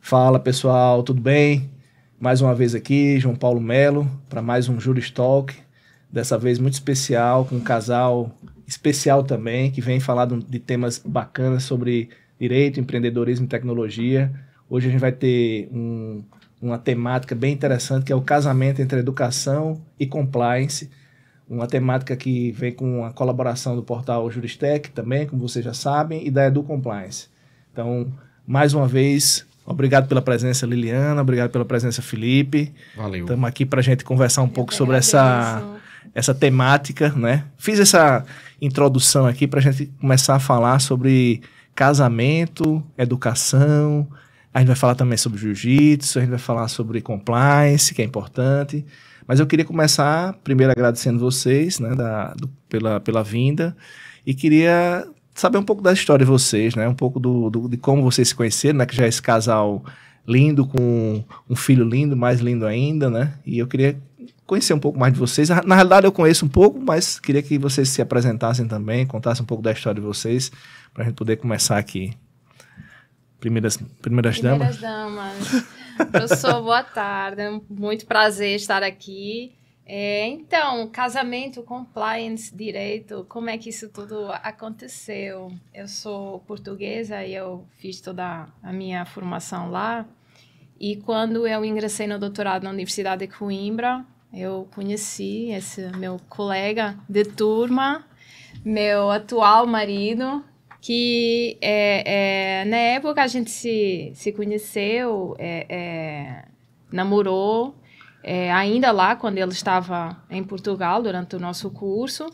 Fala pessoal, tudo bem? Mais uma vez aqui, João Paulo Melo, para mais um Juris Talk, dessa vez muito especial, com um casal especial também, que vem falar de temas bacanas sobre direito, empreendedorismo e tecnologia. Hoje a gente vai ter uma temática bem interessante, que é o casamento entre educação e compliance, uma temática que vem com a colaboração do portal Juristec também, como vocês já sabem, e da Edu Compliance. Então, mais uma vez, obrigado pela presença, Liliana, obrigado pela presença, Felipe. Valeu. Estamos aqui para a gente conversar um pouco sobre essa temática, né? Fiz essa introdução aqui para a gente começar a falar sobre casamento, educação. A gente vai falar também sobre jiu-jitsu, a gente vai falar sobre compliance, que é importante. Mas eu queria começar, primeiro, agradecendo vocês, né, pela vinda. E queria saber um pouco da história de vocês, né? Um pouco de como vocês se conheceram, né? Que já é esse casal lindo, com um filho lindo, mais lindo ainda, né? E eu queria conhecer um pouco mais de vocês. Na realidade, eu conheço um pouco, mas queria que vocês se apresentassem também, contassem um pouco da história de vocês, para a gente poder começar aqui. Primeiras damas. Professor, boa tarde. É muito prazer estar aqui. Então, casamento, compliance, direito, como é que isso tudo aconteceu? Eu sou portuguesa e eu fiz toda a minha formação lá. E quando eu ingressei no doutorado na Universidade de Coimbra, eu conheci esse meu colega de turma, meu atual marido, que na época a gente se conheceu, namorou, ainda lá quando ele estava em Portugal durante o nosso curso.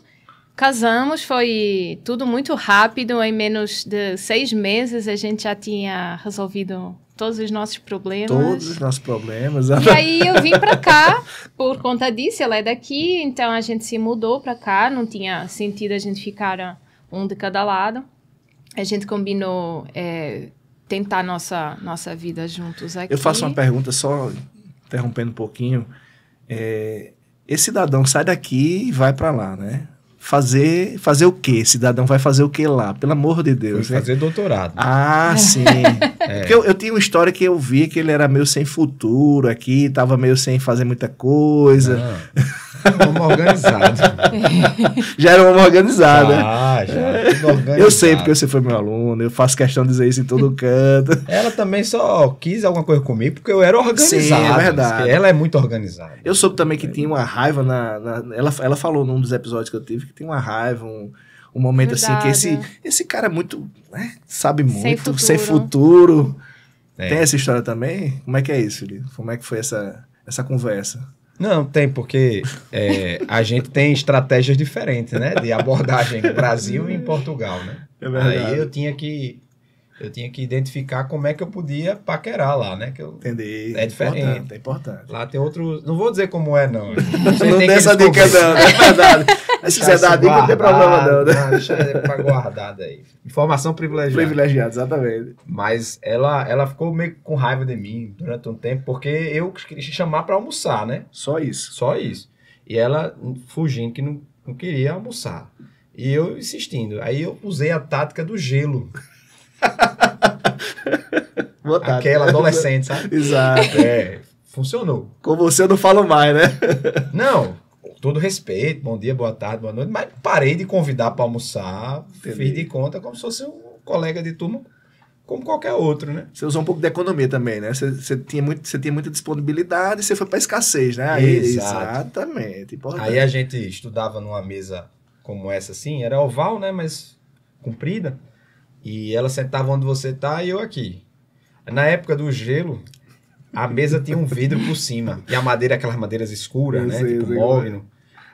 Casamos, foi tudo muito rápido, em menos de 6 meses a gente já tinha resolvido todos os nossos problemas. Todos os nossos problemas. E aí eu vim para cá por conta disso, ela é daqui, então a gente se mudou para cá, não tinha sentido a gente ficar um de cada lado. A gente combinou tentar nossa vida juntos aqui. Eu faço uma pergunta, só interrompendo um pouquinho. Esse cidadão sai daqui e vai para lá, né? Fazer o quê? Esse cidadão vai fazer o quê lá? Pelo amor de Deus. Foi fazer doutorado. Ah, sim. Porque eu tinha uma história que eu vi que ele era meio sem futuro aqui, estava meio sem fazer muita coisa. Um homem organizado. Já era um homem organizado. Já. Tudo organizado. Eu sei, porque você foi meu aluno, eu faço questão de dizer isso em todo canto. Ela também só quis alguma coisa comigo porque eu era organizado. Sim, é verdade. Ela é muito organizada. Eu soube também que tinha uma raiva ela falou num dos episódios que eu tive que tem uma raiva, um momento Verdade. assim, que esse cara é muito, né, sabe muito, Sem sem futuro. Tem essa história também? Como é que é isso, Felipe? Como é que foi essa conversa? Não, tem, porque a gente tem estratégias diferentes, né? De abordagem no Brasil e em Portugal, né? É verdade. Aí eu tinha que identificar como é que eu podia paquerar lá, né? Que Entendi. É diferente. É importante. Lá tem outros... Não vou dizer como é, não. Não tem essa dica não, é verdade. Mas se quiser dar a dica, não tem problema não, né? Deixa pra guardada aí. Informação privilegiada. Privilegiado, exatamente. Mas ela ficou meio com raiva de mim durante um tempo, porque eu queria chamar pra almoçar, né? Só isso. Só isso. E ela fugindo, que não queria almoçar. E eu insistindo. Aí eu usei a tática do gelo. Aquela adolescente, sabe? Exato. Funcionou. Com você eu não falo mais, né? Não, com todo respeito, bom dia, boa tarde, boa noite, mas parei de convidar para almoçar, fiz de conta como se fosse um colega de turma, como qualquer outro, né? Você usou um pouco de economia também, né? Você tinha muita disponibilidade e você foi para escassez, né? Aí, exatamente. Importante. Aí a gente estudava numa mesa como essa assim, era oval, né? Mas comprida. E ela sentava onde você tá e eu aqui. Na época do gelo, a mesa tinha um vidro por cima. E a madeira, aquelas madeiras escuras, né? Tipo mogno.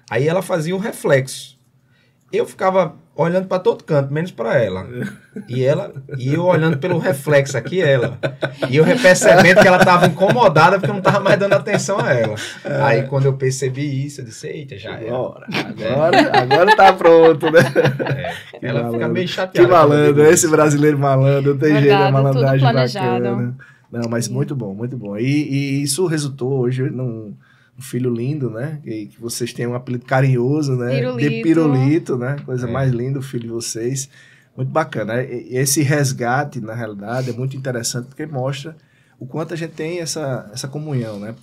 Aí ela fazia um reflexo. Eu ficava olhando para todo canto, menos para ela. E eu olhando pelo reflexo aqui, ela. E eu percebendo que ela estava incomodada porque eu não estava mais dando atenção a ela. Aí quando eu percebi isso, eu disse, eita, já era. Agora tá pronto, né? Ela malandro. fica meio chateada. Que malandro, esse brasileiro malandro, não tem jeito, é malandragem planejado. bacana. Não, mas muito bom, muito bom. E isso resultou hoje num filho lindo, né? Que vocês têm um apelido carinhoso, né? Pirulito. De Pirulito, né? Coisa mais linda, o filho de vocês. Muito bacana. E esse resgate, na realidade, é muito interessante porque mostra o quanto a gente tem essa comunhão, né?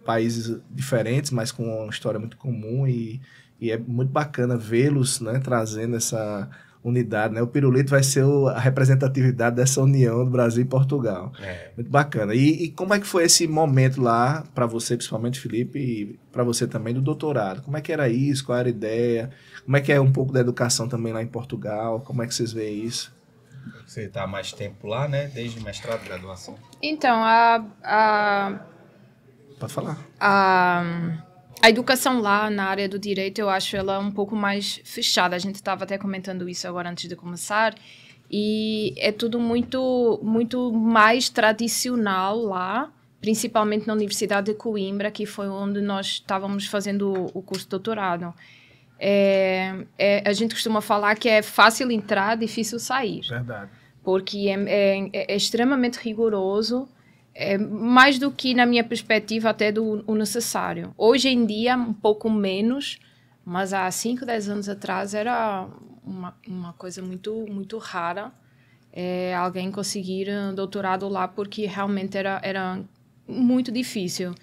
Países diferentes, mas com uma história muito comum e é muito bacana vê-los, né, trazendo essa unidade, né? O pirulito vai ser a representatividade dessa união do Brasil e Portugal. Muito bacana. E como é que foi esse momento lá, para você, principalmente, Felipe, e para você também, do doutorado? Como é que era isso? Qual era a ideia? Como é que é um pouco da educação também lá em Portugal? Como é que vocês veem isso? Você está há mais tempo lá, né? Desde mestrado, graduação. Então, Pode falar. A educação lá na área do direito, eu acho ela um pouco mais fechada. A gente estava até comentando isso agora antes de começar. E é tudo muito, muito mais tradicional lá, principalmente na Universidade de Coimbra, que foi onde nós estávamos fazendo o curso de doutorado. A gente costuma falar que é fácil entrar, difícil sair. Verdade. Porque é extremamente rigoroso. Mais do que, na minha perspectiva, até o necessário. Hoje em dia, um pouco menos, mas há 5, 10 anos atrás era uma coisa muito, muito rara alguém conseguir um doutorado lá, porque realmente era muito difícil.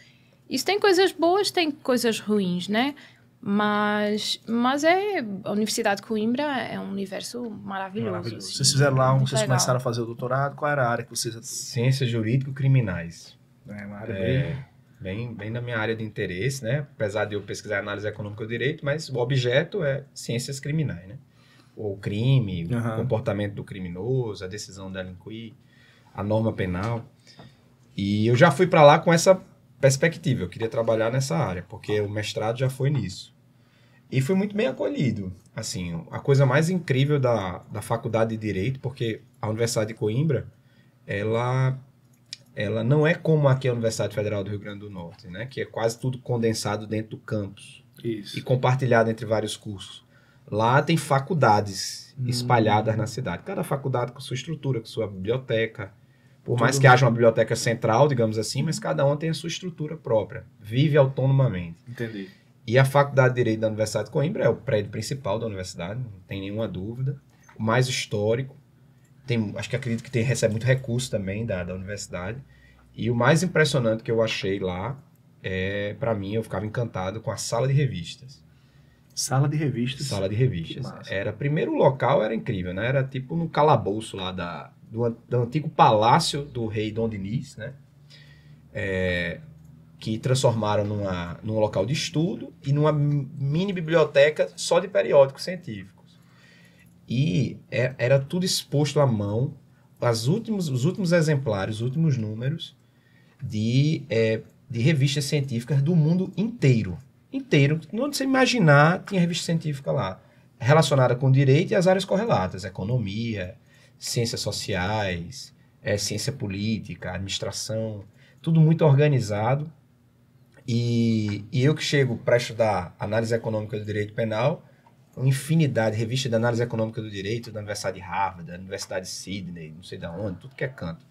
Isso tem coisas boas, tem coisas ruins, né? Mas a Universidade de Coimbra é um universo maravilhoso. Assim. Vocês fizeram lá, vocês começaram a fazer o doutorado, qual era a área que vocês... Ciências Jurídico-Criminais. Uma área bem da minha área de interesse, né? Apesar de eu pesquisar análise econômica do direito, mas o objeto é ciências criminais, né? O crime, o comportamento do criminoso, a decisão de delinquir, a norma penal. E eu já fui para lá com essa perspectiva, eu queria trabalhar nessa área, porque o mestrado já foi nisso. E fui muito bem acolhido. Assim, a coisa mais incrível da Faculdade de Direito, porque a Universidade de Coimbra, ela não é como aqui a Universidade Federal do Rio Grande do Norte, né? Que é quase tudo condensado dentro do campus. Isso. E compartilhado entre vários cursos. Lá tem faculdades espalhadas na cidade. Cada faculdade com sua estrutura, com sua biblioteca. Por mais que haja uma biblioteca central, digamos assim, mas cada uma tem a sua estrutura própria. Vive autonomamente. Entendi. E a Faculdade de Direito da Universidade de Coimbra é o prédio principal da universidade, não tem nenhuma dúvida. O mais histórico. Acho que acredito que recebe muito recurso também da universidade. E o mais impressionante que eu achei lá, para mim, eu ficava encantado com a sala de revistas. Sala de revistas? Sala de revistas. Primeiro o local era incrível, né? Era tipo no calabouço lá do antigo palácio do rei Dom Dinis, né? Que transformaram num local de estudo e numa mini biblioteca só de periódicos científicos. E era tudo exposto à mão, os últimos exemplares, os últimos números de revistas científicas do mundo inteiro. Onde você imaginar, tinha revista científica lá, relacionada com direito e as áreas correlatas, economia, ciências sociais, ciência política, administração, tudo muito organizado. E eu que chego para estudar análise econômica do direito penal, uma infinidade de revistas de análise econômica do direito da Universidade de Harvard, da Universidade de Sydney, não sei de onde, tudo que é canto.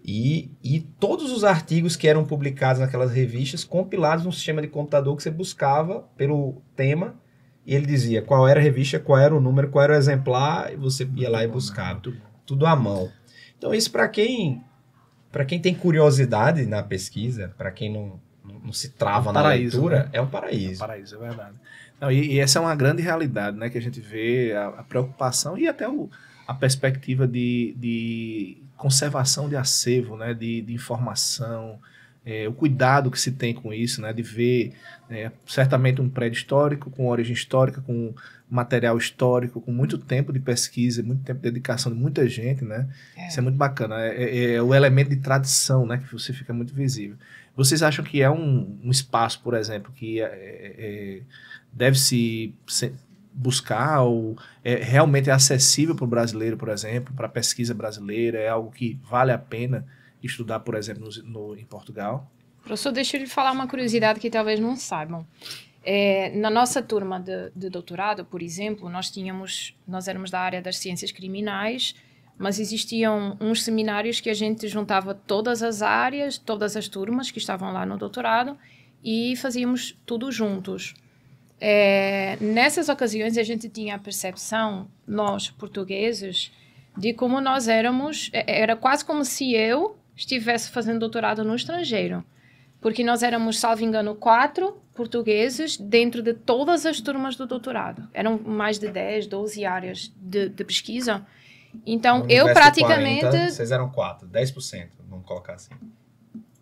E todos os artigos que eram publicados naquelas revistas, compilados num sistema de computador que você buscava pelo tema, e ele dizia qual era a revista, qual era o número, qual era o exemplar, e você ia lá e buscava. Tudo à mão. Então isso para quem tem curiosidade na pesquisa, para quem não se trava na leitura, né? É um paraíso. É um paraíso, é verdade. Não, e essa é uma grande realidade, né, que a gente vê, a preocupação e até a perspectiva de conservação de acervo, né, de informação, o cuidado que se tem com isso, né, de ver certamente um prédio histórico, com origem histórica, com material histórico, com muito tempo de pesquisa, muito tempo de dedicação de muita gente, né? Isso é muito bacana. É o elemento de tradição, né, que você fica muito visível. Vocês acham que é um espaço, por exemplo, que deve-se buscar ou realmente é acessível para o brasileiro, por exemplo, para a pesquisa brasileira? É algo que vale a pena estudar, por exemplo, em Portugal? Professor, deixa eu lhe falar uma curiosidade que talvez não saibam. Na nossa turma de doutorado, por exemplo, nós éramos da área das ciências criminais, mas existiam uns seminários que a gente juntava todas as áreas, todas as turmas que estavam lá no doutorado e fazíamos tudo juntos. Nessas ocasiões a gente tinha a percepção, nós portugueses, de como nós éramos, era quase como se eu estivesse fazendo doutorado no estrangeiro. Porque nós éramos, salvo engano, 4 portugueses dentro de todas as turmas do doutorado. Eram mais de 10, 12 áreas de pesquisa. Então, eu praticamente... 40, vocês eram 4, 10%, vamos colocar assim.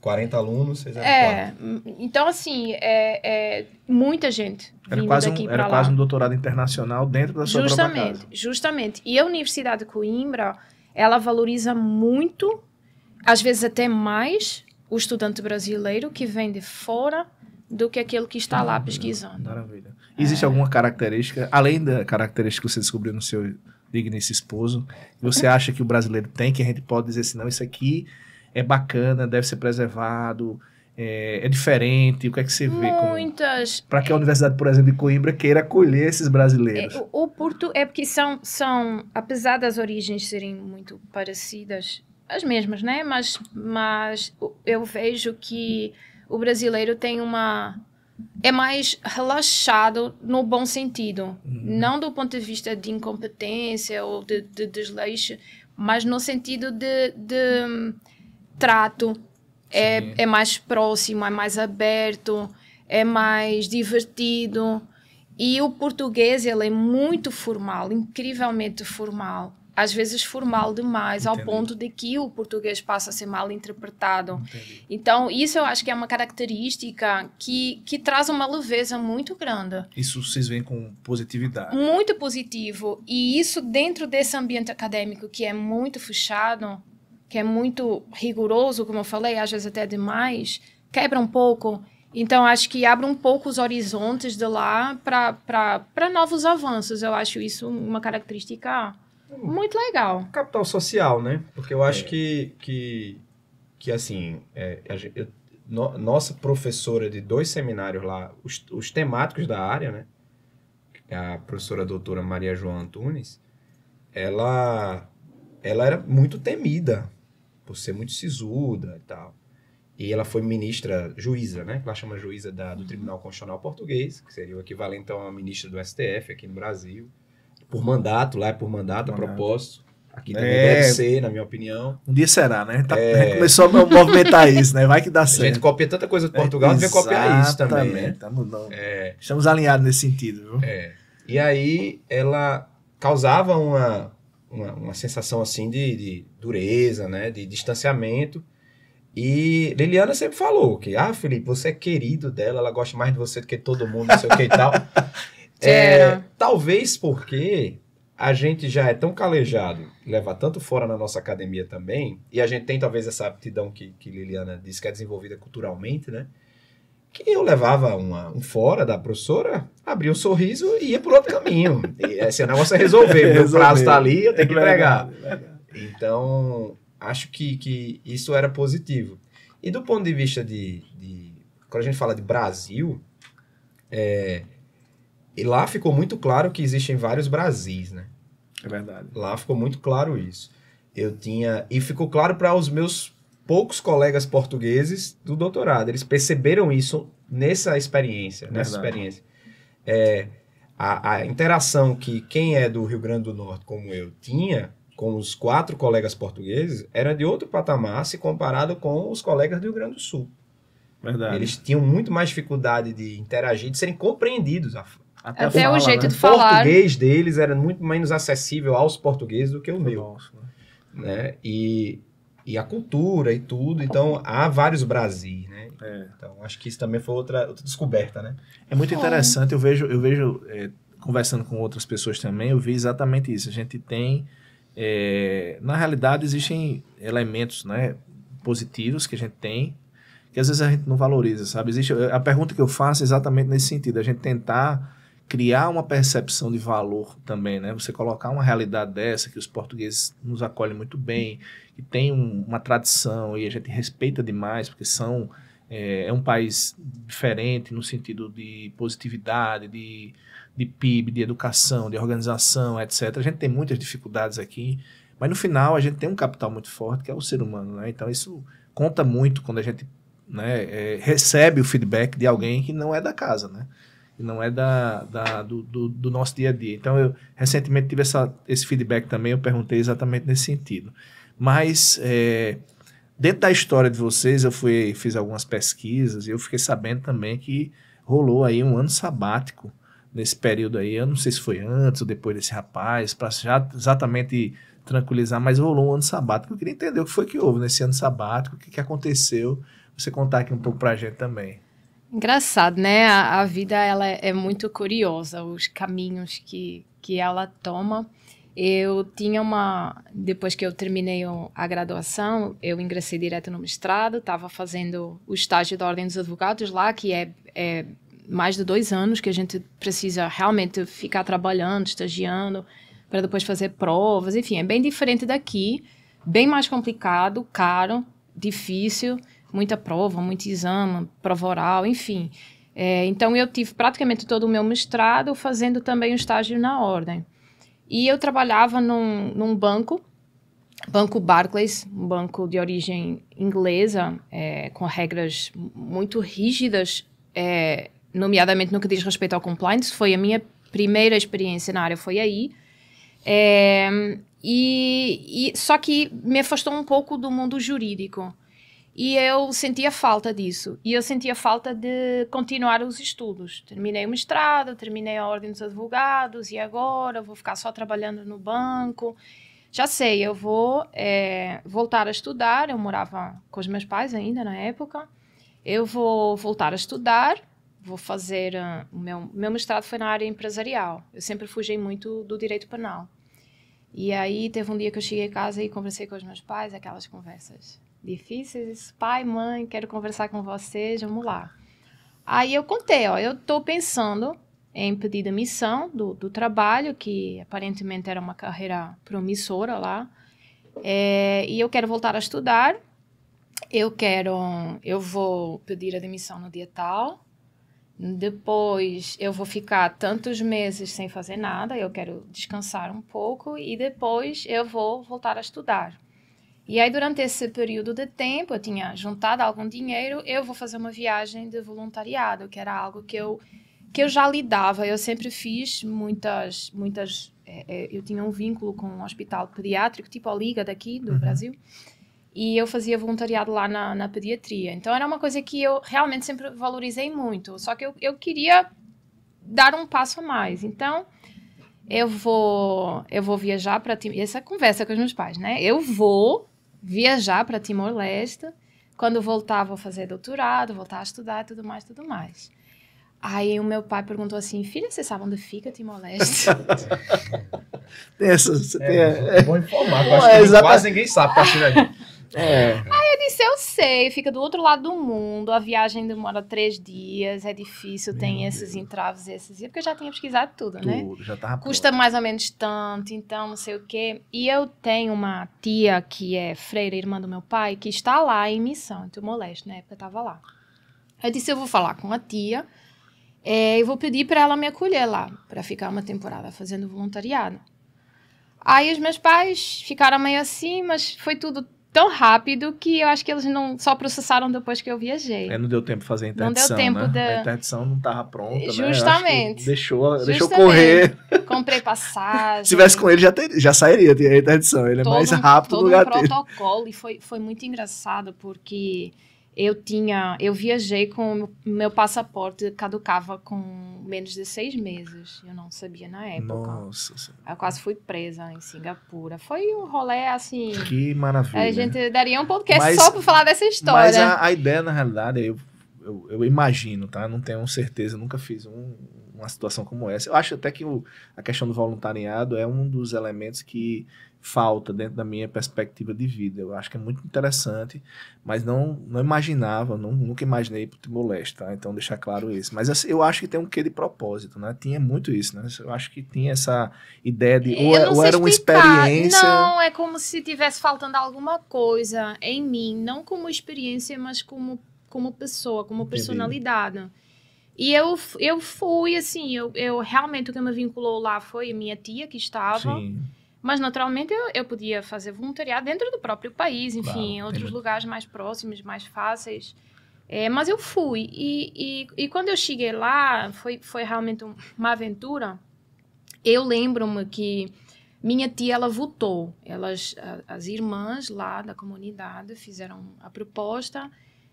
40 alunos, vocês eram 4. Então, assim, muita gente vindo daqui para lá. Era quase um doutorado internacional dentro da sua própria casa. Justamente. E a Universidade de Coimbra, ela valoriza muito, às vezes até mais, o estudante brasileiro que vem de fora do que aquele que está lá pesquisando. Maravilha. Existe alguma característica, além da característica que você descobriu no seu digníssimo esposo, que você acha que o brasileiro tem, que a gente pode dizer assim, não, isso aqui é bacana, deve ser preservado, é diferente, o que é que você vê? Muitas. Para que a Universidade, por exemplo, de Coimbra queira acolher esses brasileiros? O Porto é porque são, apesar das origens serem muito parecidas, as mesmas, né? Mas eu vejo que o brasileiro tem é mais relaxado no bom sentido. Não do ponto de vista de incompetência ou de desleixo, mas no sentido de trato. É mais próximo, é mais aberto, é mais divertido. E o português, ele é muito formal, incrivelmente formal. Às vezes formal demais, ao ponto de que o português passa a ser mal interpretado. Entendi. Então, isso eu acho que é uma característica que traz uma leveza muito grande. Isso vocês veem com positividade? Muito positivo. E isso dentro desse ambiente acadêmico que é muito fechado, que é muito rigoroso, como eu falei, às vezes até demais, quebra um pouco. Então, acho que abre um pouco os horizontes de lá para novos avanços. Eu acho isso uma característica muito legal. Capital social, né? Porque eu acho que assim, nossa professora de 2 seminários lá, os temáticos da área, né? A professora doutora Maria João Antunes, ela era muito temida por ser muito sisuda e tal. E ela foi juíza, né? Que ela chama juíza do Tribunal Constitucional Português, que seria o equivalente a uma ministra do STF aqui no Brasil. Por mandato, lá é por mandato, a propósito. Aqui também deve ser, na minha opinião. Um dia será, né? Começou a movimentar isso, né? Vai que dá certo. A gente copia tanta coisa de Portugal, devia copiar isso também, né? Estamos alinhados nesse sentido, viu? E aí, ela causava uma sensação, assim, de dureza, né? De distanciamento. E Liliana sempre falou que, Felipe, você é querido dela, ela gosta mais de você do que todo mundo, não sei o que e tal. Talvez porque a gente já é tão calejado, leva tanto fora na nossa academia também, e a gente tem talvez essa aptidão que Liliana disse que é desenvolvida culturalmente, né? Que eu levava um fora da professora, abria um sorriso e ia por outro caminho. E esse negócio é resolver, meu prazo tá ali, eu tenho que entregar. Então, acho que isso era positivo. E do ponto de vista quando a gente fala de Brasil, e lá ficou muito claro que existem vários Brasis, né? É verdade. Lá ficou muito claro isso. E ficou claro para os meus poucos colegas portugueses do doutorado. Eles perceberam isso nessa experiência. A interação que quem é do Rio Grande do Norte, como eu, tinha com os 4 colegas portugueses era de outro patamar se comparado com os colegas do Rio Grande do Sul. Verdade. Eles tinham muito mais dificuldade de interagir, de serem compreendidos. Até o jeito de falar. O português deles era muito menos acessível aos portugueses do que o meu. Nossa, né? E a cultura e tudo. Então, há vários Brasis, né? Então, acho que isso também foi outra descoberta, né? É muito interessante. Eu vejo conversando com outras pessoas também, eu vi exatamente isso. A gente tem... na realidade, existem elementos, né, positivos que a gente tem, que às vezes a gente não valoriza, sabe? A pergunta que eu faço é exatamente nesse sentido. A gente tentar criar uma percepção de valor também, né? Você colocar uma realidade dessa, que os portugueses nos acolhem muito bem, que tem uma tradição e a gente respeita demais, porque é um país diferente no sentido de positividade, de PIB, de educação, de organização, etc. A gente tem muitas dificuldades aqui, mas no final a gente tem um capital muito forte, que é o ser humano, né? Então isso conta muito quando a gente, né, recebe o feedback de alguém que não é da casa, né? Que não é do nosso dia a dia. Então eu recentemente tive esse feedback também, eu perguntei exatamente nesse sentido. Mas Dentro da história de vocês, fiz algumas pesquisas e eu fiquei sabendo também que rolou aí um ano sabático nesse período aí. Eu não sei se foi antes ou depois desse rapaz, para já exatamente tranquilizar, mas rolou um ano sabático. Eu queria entender o que foi que houve nesse ano sabático, o que aconteceu. Você contar aqui um pouco pra gente também. Engraçado, né? A vida ela é muito curiosa, os caminhos que ela toma. Eu tinha depois que eu terminei a graduação, eu ingressei direto no mestrado, estava fazendo o estágio da Ordem dos Advogados lá, que é mais de 2 anos que a gente precisa realmente ficar trabalhando, estagiando, para depois fazer provas, enfim, é bem diferente daqui, bem mais complicado, caro, difícil, muita prova, muito exame, prova oral, enfim. Então, eu tive praticamente todo o meu mestrado fazendo também o estágio na Ordem. E eu trabalhava num banco Barclays, um banco de origem inglesa, com regras muito rígidas, nomeadamente no que diz respeito ao compliance. Foi a minha primeira experiência na área, foi aí. Só que me afastou um pouco do mundo jurídico. E eu sentia falta disso. E eu sentia falta de continuar os estudos. Terminei o mestrado, terminei a Ordem dos Advogados, e agora vou ficar só trabalhando no banco. Já sei, eu vou voltar a estudar. Eu morava com os meus pais ainda na época. Eu vou voltar a estudar, vou fazer... o meu mestrado foi na área empresarial. Eu sempre fugi muito do direito penal. E aí teve um dia que eu cheguei a casa e conversei com os meus pais, aquelas conversas difíceis. Pai, mãe, quero conversar com vocês, vamos lá. Aí eu contei, eu estou pensando em pedir demissão do trabalho, que aparentemente era uma carreira promissora lá, e eu quero voltar a estudar. Eu vou pedir a demissão no dia tal, depois eu vou ficar tantos meses sem fazer nada, eu quero descansar um pouco, e depois eu vou voltar a estudar. E aí, durante esse período de tempo, eu tinha juntado algum dinheiro, eu vou fazer uma viagem de voluntariado, que era algo que eu já lidava. Eu sempre fiz muitas... eu tinha um vínculo com um hospital pediátrico, tipo a Liga daqui, do Brasil, e eu fazia voluntariado lá na pediatria. Então, era uma coisa que eu realmente sempre valorizei muito, só que eu queria dar um passo a mais. Então, eu vou viajar para... Essa conversa com os meus pais, né? Eu vou viajar para Timor-Leste. Quando voltar, vou fazer doutorado, voltar a estudar, tudo mais. Aí o meu pai perguntou assim: filha, você sabe onde fica Timor-Leste? É bom informar, eu acho que quase ninguém sabe. Aí eu disse: eu sei, fica do outro lado do mundo, a viagem demora 3 dias, é difícil, tem esses entraves, porque eu já tinha pesquisado tudo, né? Já tava custa pronto. mais ou menos tanto, então não sei o quê. E eu tenho uma tia que é freira, irmã do meu pai, que está lá em missão, em Timor-Leste, na época eu estava lá. Eu disse: eu vou falar com a tia, e vou pedir para ela me acolher lá, para ficar uma temporada fazendo voluntariado. Aí os meus pais ficaram meio assim, mas foi tudo tão rápido que eu acho que eles não só processaram depois que eu viajei. Não deu tempo de fazer a interdição, não deu tempo, né? A interdição não estava pronta, justamente. Né? Deixou correr. Comprei passagem. Se tivesse com ele, já sairia a interdição. Ele é mais rápido do gatilho. Todo um protocolo, e foi muito engraçado, porque eu viajei com o meu passaporte, caducava com menos de 6 meses. Eu não sabia na época. Nossa. Eu quase fui presa em Singapura. Foi um rolê assim... Que maravilha. A gente daria um podcast só para falar dessa história. Mas a ideia, na realidade, eu imagino, tá? Não tenho certeza, nunca fiz uma situação como essa. Eu acho até que a questão do voluntariado é um dos elementos que falta dentro da minha perspectiva de vida. Eu acho que é muito interessante, mas não imaginava, nunca imaginei pro Timor-Leste, tá? Então, deixar claro isso. Mas assim, eu acho que tem um quê de propósito, né? Tinha muito isso, né? Eu acho que tinha essa ideia de... Ou era uma experiência... Não, é como se tivesse faltando alguma coisa em mim, não como experiência, mas como pessoa, como personalidade. E eu fui, assim, eu realmente o que me vinculou lá foi a minha tia que estava... Sim. Mas, naturalmente, eu podia fazer voluntariado dentro do próprio país, enfim, em outros lugares mais próximos, mais fáceis. Mas eu fui. E quando eu cheguei lá, foi realmente uma aventura. Eu lembro-me que minha tia, ela votou. As irmãs lá da comunidade fizeram a proposta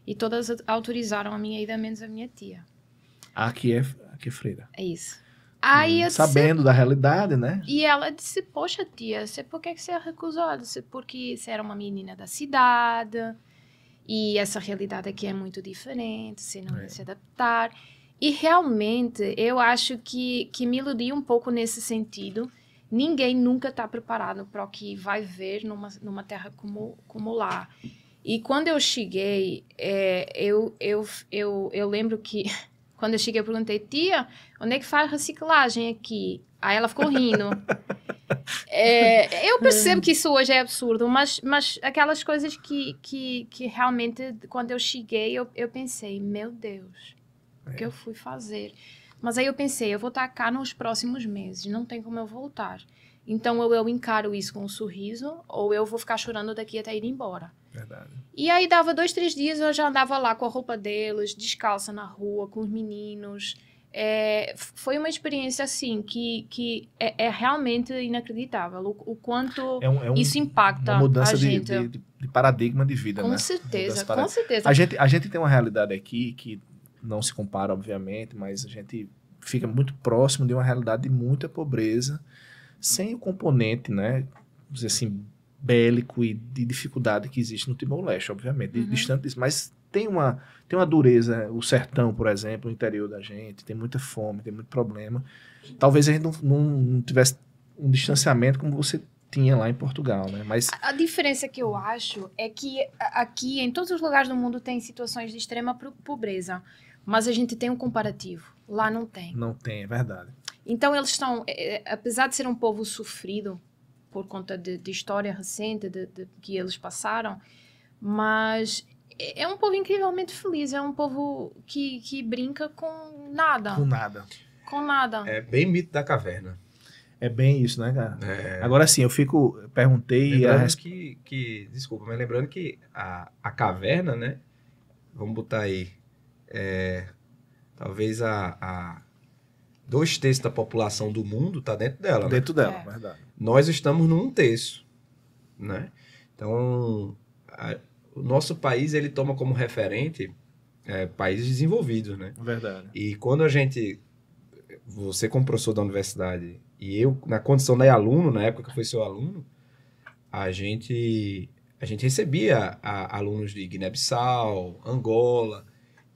e todas autorizaram a minha ida, menos a minha tia. Aqui é freira. É isso. Aí eu disse, sabendo da realidade, né? e ela disse, poxa tia, por que você recusou? Eu disse, porque você era uma menina da cidade e essa realidade aqui é muito diferente, você não ia se adaptar. E realmente eu acho que me iludi um pouco nesse sentido. Ninguém nunca está preparado para o que vai ver numa terra como lá. E quando eu cheguei, eu lembro que quando eu cheguei eu perguntei, tia, onde é que faz reciclagem aqui? Aí ela ficou rindo. Eu percebo que isso hoje é absurdo, mas aquelas coisas que realmente, quando eu cheguei, eu pensei, meu Deus, o que eu fui fazer? Mas aí eu pensei, eu vou estar cá nos próximos meses, não tem como eu voltar. Então, ou eu encaro isso com um sorriso, ou eu vou ficar chorando daqui até ir embora. Verdade. E aí dava 2, 3 dias, eu já andava lá com a roupa deles, descalça na rua, com os meninos. Foi uma experiência, assim, que é realmente inacreditável. O quanto isso impacta uma mudança a gente. de paradigma de vida, com né? certeza, com certeza. A gente tem uma realidade aqui que não se compara, obviamente, mas a gente fica muito próximo de uma realidade de muita pobreza, sem o componente, né, vamos dizer assim, bélico e de dificuldade que existe no Timor-Leste, obviamente, distante disso, mas tem uma dureza, o sertão, por exemplo, o interior da gente, tem muita fome, tem muito problema. Talvez a gente não tivesse um distanciamento como você tinha lá em Portugal, né? Mas a diferença que eu acho é que aqui, em todos os lugares do mundo, tem situações de extrema pobreza, mas a gente tem um comparativo. Lá não tem. Não tem, é verdade. Então, eles estão, apesar de ser um povo sofrido por conta de história recente de que eles passaram, mas é um povo incrivelmente feliz, é um povo que brinca com nada. Com nada. Com nada. É bem mito da caverna. É bem isso, né, cara? Agora sim, eu perguntei... Lembrando desculpa, mas lembrando que a caverna, né, vamos botar aí, talvez 2/3 da população do mundo tá dentro dela, né? Dentro dela, verdade. Nós estamos no 1/3, né? Então, o nosso país, ele toma como referente países desenvolvidos, né? Verdade. E quando você como professor da universidade e eu, na condição de aluno, na época que eu fui seu aluno, a gente recebia alunos de Guiné-Bissau, Angola,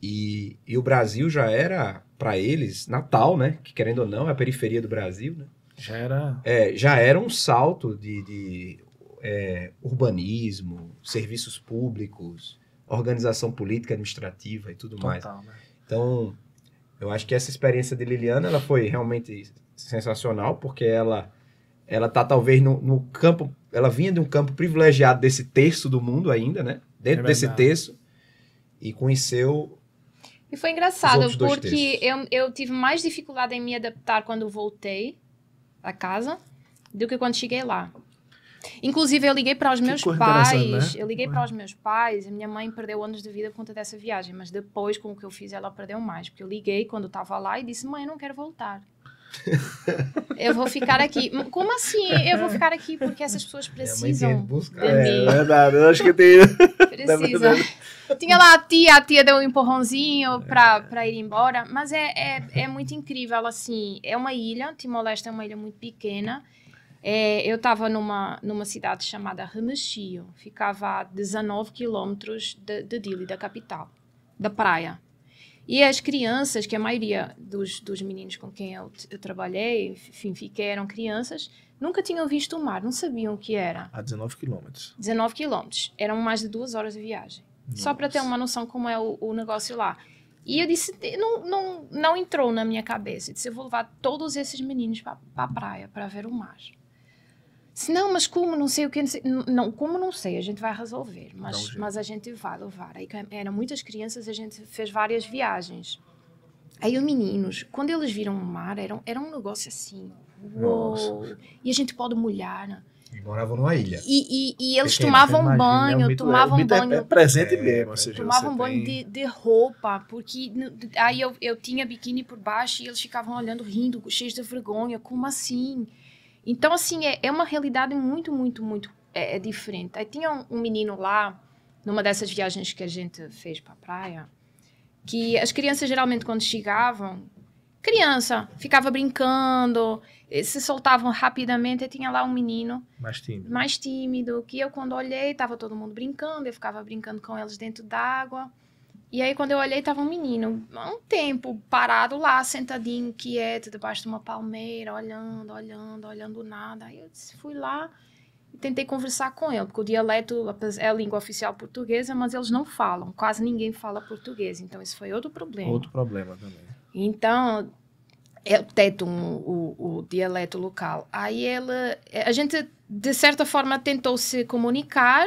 e o Brasil já era, para eles, Natal, né? Que, querendo ou não, é a periferia do Brasil, né? Já era um salto de urbanismo, serviços públicos, organização política, administrativa e tudo mais. Total, né? Então, eu acho que essa experiência de Liliana, ela foi realmente sensacional, porque ela tá talvez no campo, ela vinha de um campo privilegiado desse terço do mundo ainda, né? Dentro desse terço, e conheceu... E foi engraçado, porque eu tive mais dificuldade em me adaptar quando voltei a casa do que quando cheguei lá. Inclusive, eu liguei para os meus pais, a minha mãe perdeu anos de vida por conta dessa viagem, mas depois, com o que eu fiz, ela perdeu mais, porque eu liguei quando estava lá e disse, mãe, eu não quero voltar. Eu vou ficar aqui. Como assim? Eu vou ficar aqui porque essas pessoas precisam de mim. É verdade, eu acho que tem... Precisa. Tinha lá a tia deu um empurrãozinho para ir embora, mas é muito incrível, assim, é uma ilha, Timor-Leste é uma ilha muito pequena. Eu estava numa cidade chamada Remechio, ficava a 19 quilômetros de Dili, da capital, da praia. E as crianças, que a maioria dos meninos com quem eu trabalhei, enfim, fiquei, eram crianças, nunca tinham visto o mar, não sabiam o que era. A 19 quilômetros. 19 quilômetros. Eram mais de 2 horas de viagem. Nossa. Só para ter uma noção como é o negócio lá. E eu disse, não entrou na minha cabeça. Eu disse, eu vou levar todos esses meninos para a praia, para ver o mar. Disse, não, mas como, não sei o que, não sei. Não, como não sei, a gente vai resolver, mas a gente vai levar. Aí eram muitas crianças, a gente fez várias viagens. Aí os meninos, quando eles viram o mar, era um negócio assim, uou, e a gente pode molhar, né? Moravam numa ilha. E eles tomavam banho, É presente mesmo. Ou seja, tomavam banho de roupa, porque aí eu tinha biquíni por baixo e eles ficavam olhando, rindo, cheios de vergonha, como assim? Então, assim, é uma realidade muito, muito, muito diferente. Aí tinha um menino lá, numa dessas viagens que a gente fez para a praia, que as crianças geralmente quando chegavam, ficava brincando, se soltavam rapidamente, e tinha lá um menino mais tímido, que eu quando olhei, estava todo mundo brincando, eu ficava brincando com eles dentro d'água, e aí quando eu olhei, estava um menino, há um tempo, parado lá, sentadinho, quieto, debaixo de uma palmeira, olhando nada. Aí eu fui lá e tentei conversar com ele, porque o dialeto é a língua oficial portuguesa, mas eles não falam, quase ninguém fala português, então esse foi outro problema. Outro problema também. Então, é o teto, o dialeto local. Aí a gente, de certa forma, tentou se comunicar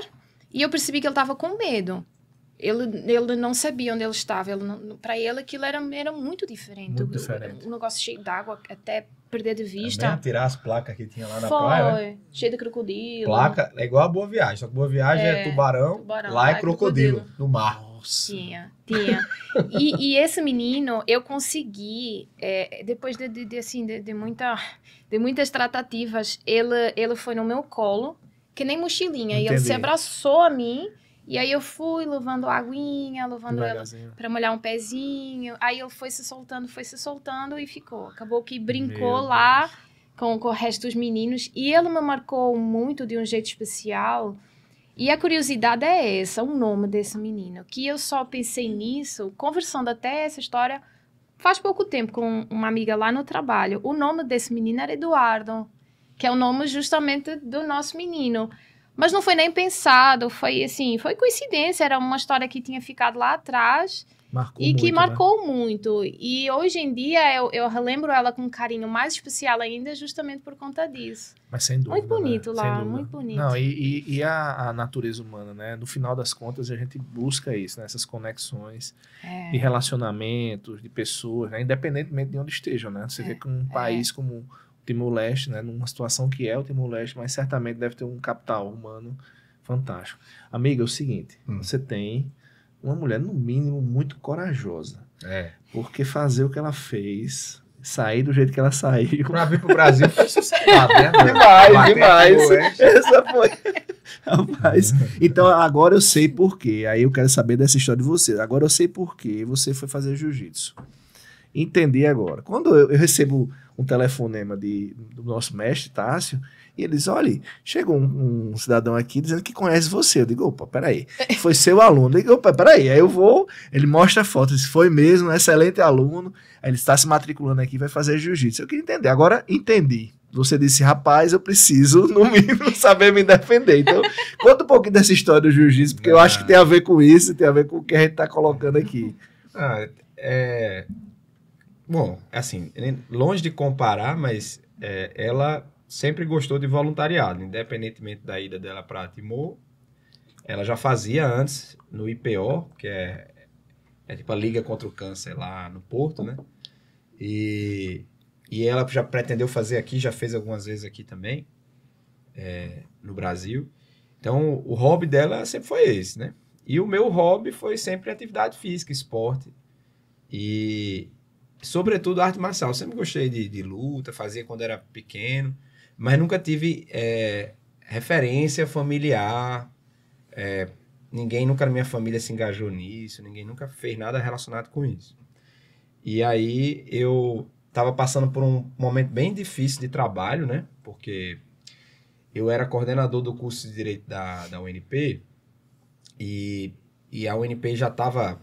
e eu percebi que ele estava com medo. Ele não sabia onde ele estava. Para ele, aquilo era muito diferente. Muito diferente. Um negócio cheio d'água, até perder de vista. Nem tirar as placas que tinha lá na praia, né? Cheio de crocodilo. Placa é igual a Boa Viagem, só que Boa Viagem é tubarão, lá é crocodilo, no mar. Nossa. Tinha. E esse menino, eu consegui, depois de muitas tratativas, ele foi no meu colo, que nem mochilinha, Entendi. e ele se abraçou a mim, e aí eu fui levando aguinha, levando ele para molhar um pezinho, aí ele foi se soltando e ficou. Acabou que brincou lá com o resto dos meninos, e ele me marcou muito de um jeito especial. E a curiosidade é essa, o nome desse menino, que eu só pensei nisso, conversando até essa história, faz pouco tempo com uma amiga lá no trabalho. O nome desse menino era Eduardo, que é o nome justamente do nosso menino. Mas não foi nem pensado, foi coincidência, era uma história que tinha ficado lá atrás que marcou muito. E hoje em dia eu relembro ela com um carinho mais especial ainda, justamente por conta disso. Mas sem dúvida. Muito bonito, né? Lá, Sem muito bonito. Não, e a natureza humana, né? No final das contas, a gente busca isso, né? Essas conexões de relacionamentos, de pessoas, né? Independentemente de onde estejam, né? Você vê que um país como o Timor-Leste, né? Numa situação que é o Timor-Leste, mas certamente deve ter um capital humano fantástico. Amiga, é o seguinte, você tem uma mulher, no mínimo, muito corajosa. Porque fazer o que ela fez, sair do jeito que ela saiu... Pra vir pro Brasil foi sossegado, né? Demais. Essa foi... Rapaz, então agora eu sei por quê. Aí eu quero saber dessa história de você. Agora eu sei por que você foi fazer jiu-jitsu. Entendi agora. Quando eu recebo um telefonema do nosso mestre, Tássio, e ele diz, olha, chegou um cidadão aqui dizendo que conhece você. Eu digo, opa, peraí, foi seu aluno. Eu digo, opa, peraí, aí eu vou, ele mostra a foto, diz, foi mesmo, excelente aluno, aí ele está se matriculando aqui, vai fazer jiu-jitsu. Eu queria entender, agora entendi. Você disse, rapaz, eu preciso, no mínimo, saber me defender. Então, conta um pouquinho dessa história do jiu-jitsu, porque eu acho que tem a ver com isso, tem a ver com o que a gente está colocando aqui. Bom, assim, longe de comparar, mas ela sempre gostou de voluntariado, independentemente da ida dela para Timor. Ela já fazia antes no IPO, que é tipo a Liga contra o Câncer lá no Porto, né? E ela já pretendeu fazer aqui, já fez algumas vezes aqui também, no Brasil. Então, o hobby dela sempre foi esse, né? E o meu hobby foi sempre atividade física, esporte. E, sobretudo, arte marcial. Eu sempre gostei de luta, fazia quando era pequeno, mas nunca tive referência familiar. Ninguém nunca na minha família se engajou nisso, ninguém nunca fez nada relacionado com isso. E aí eu estava passando por um momento bem difícil de trabalho, né? Porque eu era coordenador do curso de Direito da UNP e a UNP já estava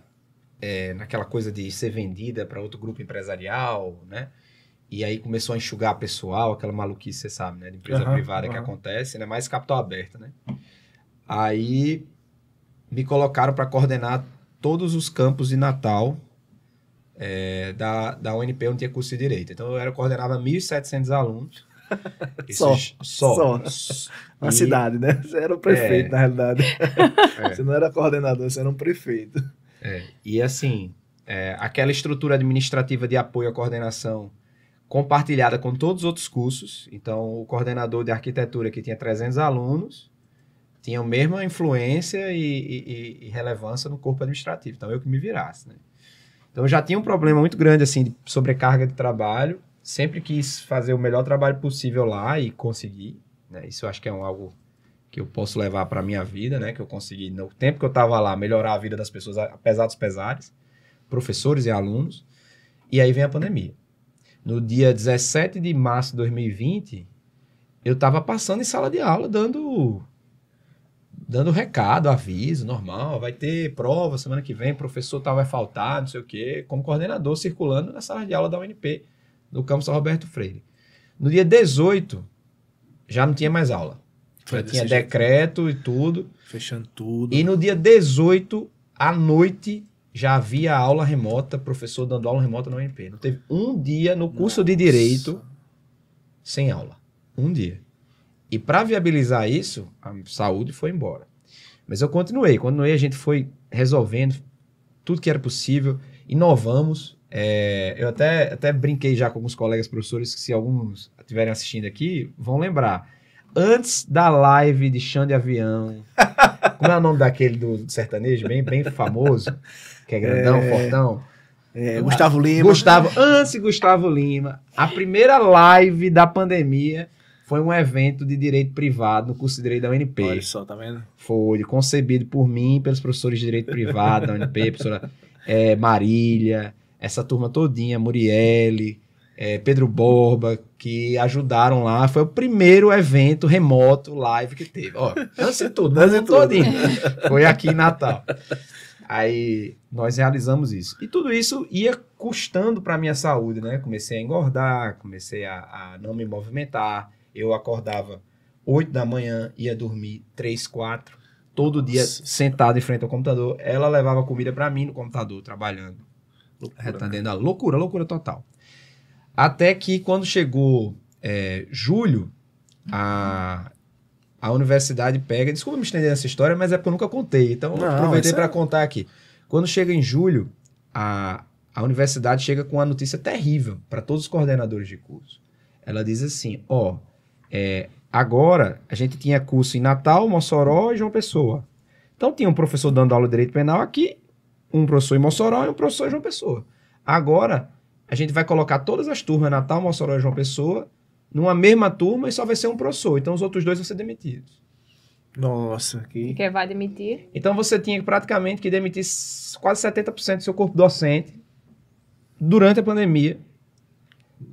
naquela coisa de ser vendida para outro grupo empresarial, né? E aí começou a enxugar pessoal, aquela maluquice, você sabe, né? De empresa privada que acontece, né? Mais capital aberto, né? Aí me colocaram para coordenar todos os campos de Natal da UNP, onde tinha curso de Direito. Então eu coordenava 1.700 alunos. Só. Uma cidade, né? Você era o prefeito, na realidade. Você não era coordenador, você era um prefeito. E assim, aquela estrutura administrativa de apoio à coordenação compartilhada com todos os outros cursos. Então, o coordenador de arquitetura, que tinha 300 alunos, tinha a mesma influência e relevância no corpo administrativo. Então, eu que me virasse, né? Então, eu já tinha um problema muito grande, assim, de sobrecarga de trabalho. sempre quis fazer o melhor trabalho possível lá e consegui, né? Isso eu acho que é algo que eu posso levar para minha vida, né? Que eu consegui, no tempo que eu estava lá, melhorar a vida das pessoas, apesar dos pesares, professores e alunos. E aí vem a pandemia. No dia 17 de março de 2020, eu estava passando em sala de aula, dando recado, aviso, normal, vai ter prova semana que vem, professor tal vai faltar, não sei o quê, como coordenador circulando na sala de aula da UNP, no campus São Roberto Freire. No dia 18, já não tinha mais aula. Já tinha decreto e tudo. Fechando tudo. E no dia 18, à noite, já havia aula remota, professor dando aula remota na UNP. Não teve um dia no curso de Direito sem aula. Um dia. E para viabilizar isso, a saúde foi embora. Mas eu continuei. Continuei, a gente foi resolvendo tudo que era possível, inovamos. Eu até brinquei já com alguns colegas professores, que se alguns estiverem assistindo aqui, vão lembrar. Antes da live de chão de avião, como é o nome daquele do sertanejo, bem famoso, que é grandão, fortão? Gustavo Lima. Antes de Gustavo Lima, a primeira live da pandemia foi um evento de direito privado no curso de direito da UNP. Olha só, tá vendo? Foi concebido por mim, pelos professores de direito privado da UNP, professora Marília, essa turma todinha, Muriele, Pedro Borba, que ajudaram lá. Foi o primeiro evento remoto, live que teve. Ó, antes de tudo, todinho. Foi aqui em Natal. Aí nós realizamos isso. E tudo isso ia custando para a minha saúde, né? Comecei a engordar, comecei a não me movimentar. Eu acordava 8 da manhã, ia dormir 3, 4, todo dia sentado em frente ao computador. Ela levava comida para mim no computador, trabalhando. Retardando a loucura total. Até que quando chegou julho, a universidade pega... Desculpa me estender nessa história, mas é porque eu nunca contei. Então, aproveitei para contar aqui. Quando chega em julho, a universidade chega com uma notícia terrível para todos os coordenadores de curso. Ela diz assim, agora a gente tinha curso em Natal, Mossoró e João Pessoa. Então tinha um professor dando aula de direito penal aqui, um professor em Mossoró e um professor em João Pessoa. Agora a gente vai colocar todas as turmas, Natal, Mossoró e João Pessoa, numa mesma turma e só vai ser um professor. Então os outros 2 vão ser demitidos. Nossa, que... Quem vai demitir? Então você tinha praticamente que demitir quase 70% do seu corpo docente durante a pandemia.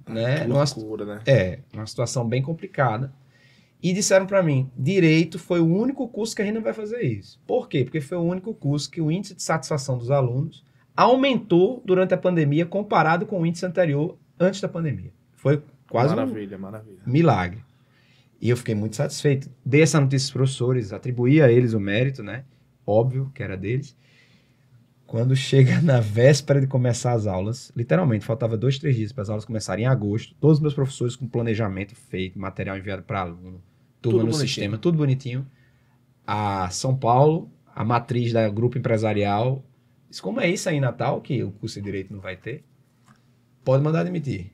Né? Loucura, né? Uma situação bem complicada. E disseram para mim, direito foi o único curso que a gente não vai fazer isso. Por quê? Porque foi o único curso que o índice de satisfação dos alunos aumentou durante a pandemia comparado com o índice anterior antes da pandemia. Foi quase maravilha. Um milagre. E eu fiquei muito satisfeito. Dei essa notícia aos professores, atribuí a eles o mérito, né? Óbvio que era deles. Quando chega na véspera de começar as aulas, literalmente, faltava 2, 3 dias para as aulas começarem em agosto, todos os meus professores com planejamento feito, material enviado para aluno, turma no sistema, tudo bonitinho. A São Paulo, a matriz da grupo empresarial, disse, como é isso aí em Natal, que o curso de Direito não vai ter? Pode mandar demitir.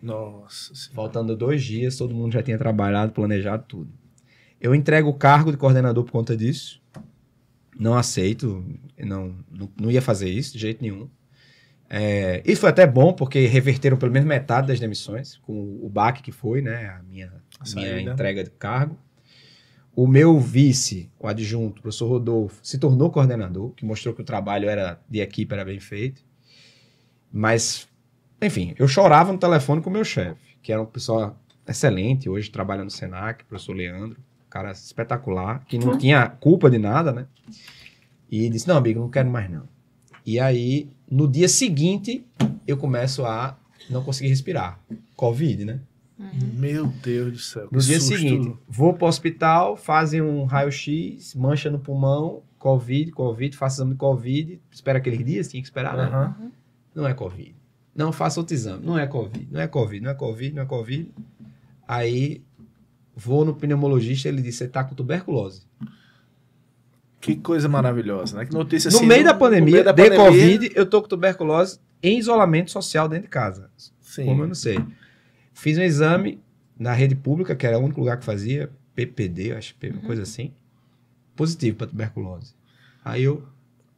Nossa Senhora. Faltando 2 dias, todo mundo já tinha trabalhado, planejado tudo. Eu entrego o cargo de coordenador por conta disso. Não aceito, não ia fazer isso de jeito nenhum. E foi até bom, porque reverteram pelo menos metade das demissões, com o baque que foi, né, a minha entrega de cargo. O meu vice, o adjunto, o professor Rodolfo, se tornou coordenador, que mostrou que o trabalho de equipe era bem feito. Mas, enfim, eu chorava no telefone com o meu chefe, que era uma pessoa excelente, hoje trabalha no Senac, o professor Leandro, cara espetacular, que não tinha culpa de nada, né? E disse, não, amigo, não quero mais não. E aí, no dia seguinte, eu começo a não conseguir respirar. Covid, né? Meu Deus do céu. No dia seguinte, vou para o hospital, fazem um raio-x, mancha no pulmão, Covid, faço exame de Covid, espera aqueles dias, tinha que esperar, né? Não é Covid. Não, faça outro exame. Não é Covid. Aí... vou no pneumologista, ele disse, você tá com tuberculose. Que coisa maravilhosa, né? Que notícia no assim, meio da pandemia, Covid, eu tô com tuberculose em isolamento social dentro de casa. Sim. Como eu não sei. Fiz um exame na rede pública, que era o único lugar que fazia, PPD, acho, uma coisa assim, positivo para tuberculose. Aí eu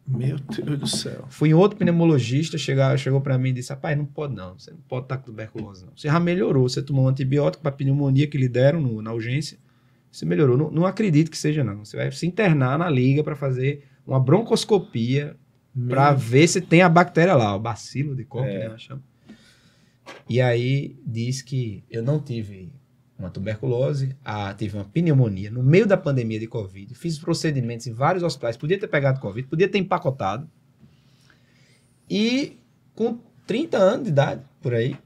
Meu Deus do céu. Fui em outro pneumologista, chegou para mim e disse, rapaz, não pode não, você não pode estar com tuberculose não. Você já melhorou, você tomou um antibiótico para pneumonia que lhe deram na urgência, você melhorou. Não, não acredito que seja não. Você vai se internar na liga para fazer uma broncoscopia para ver se tem a bactéria lá, o bacilo de Koch, né, chama. E aí diz que eu não tive uma tuberculose, tive uma pneumonia no meio da pandemia de Covid, fiz procedimentos em vários hospitais, podia ter pegado Covid, podia ter empacotado, e com 30 anos de idade, por aí,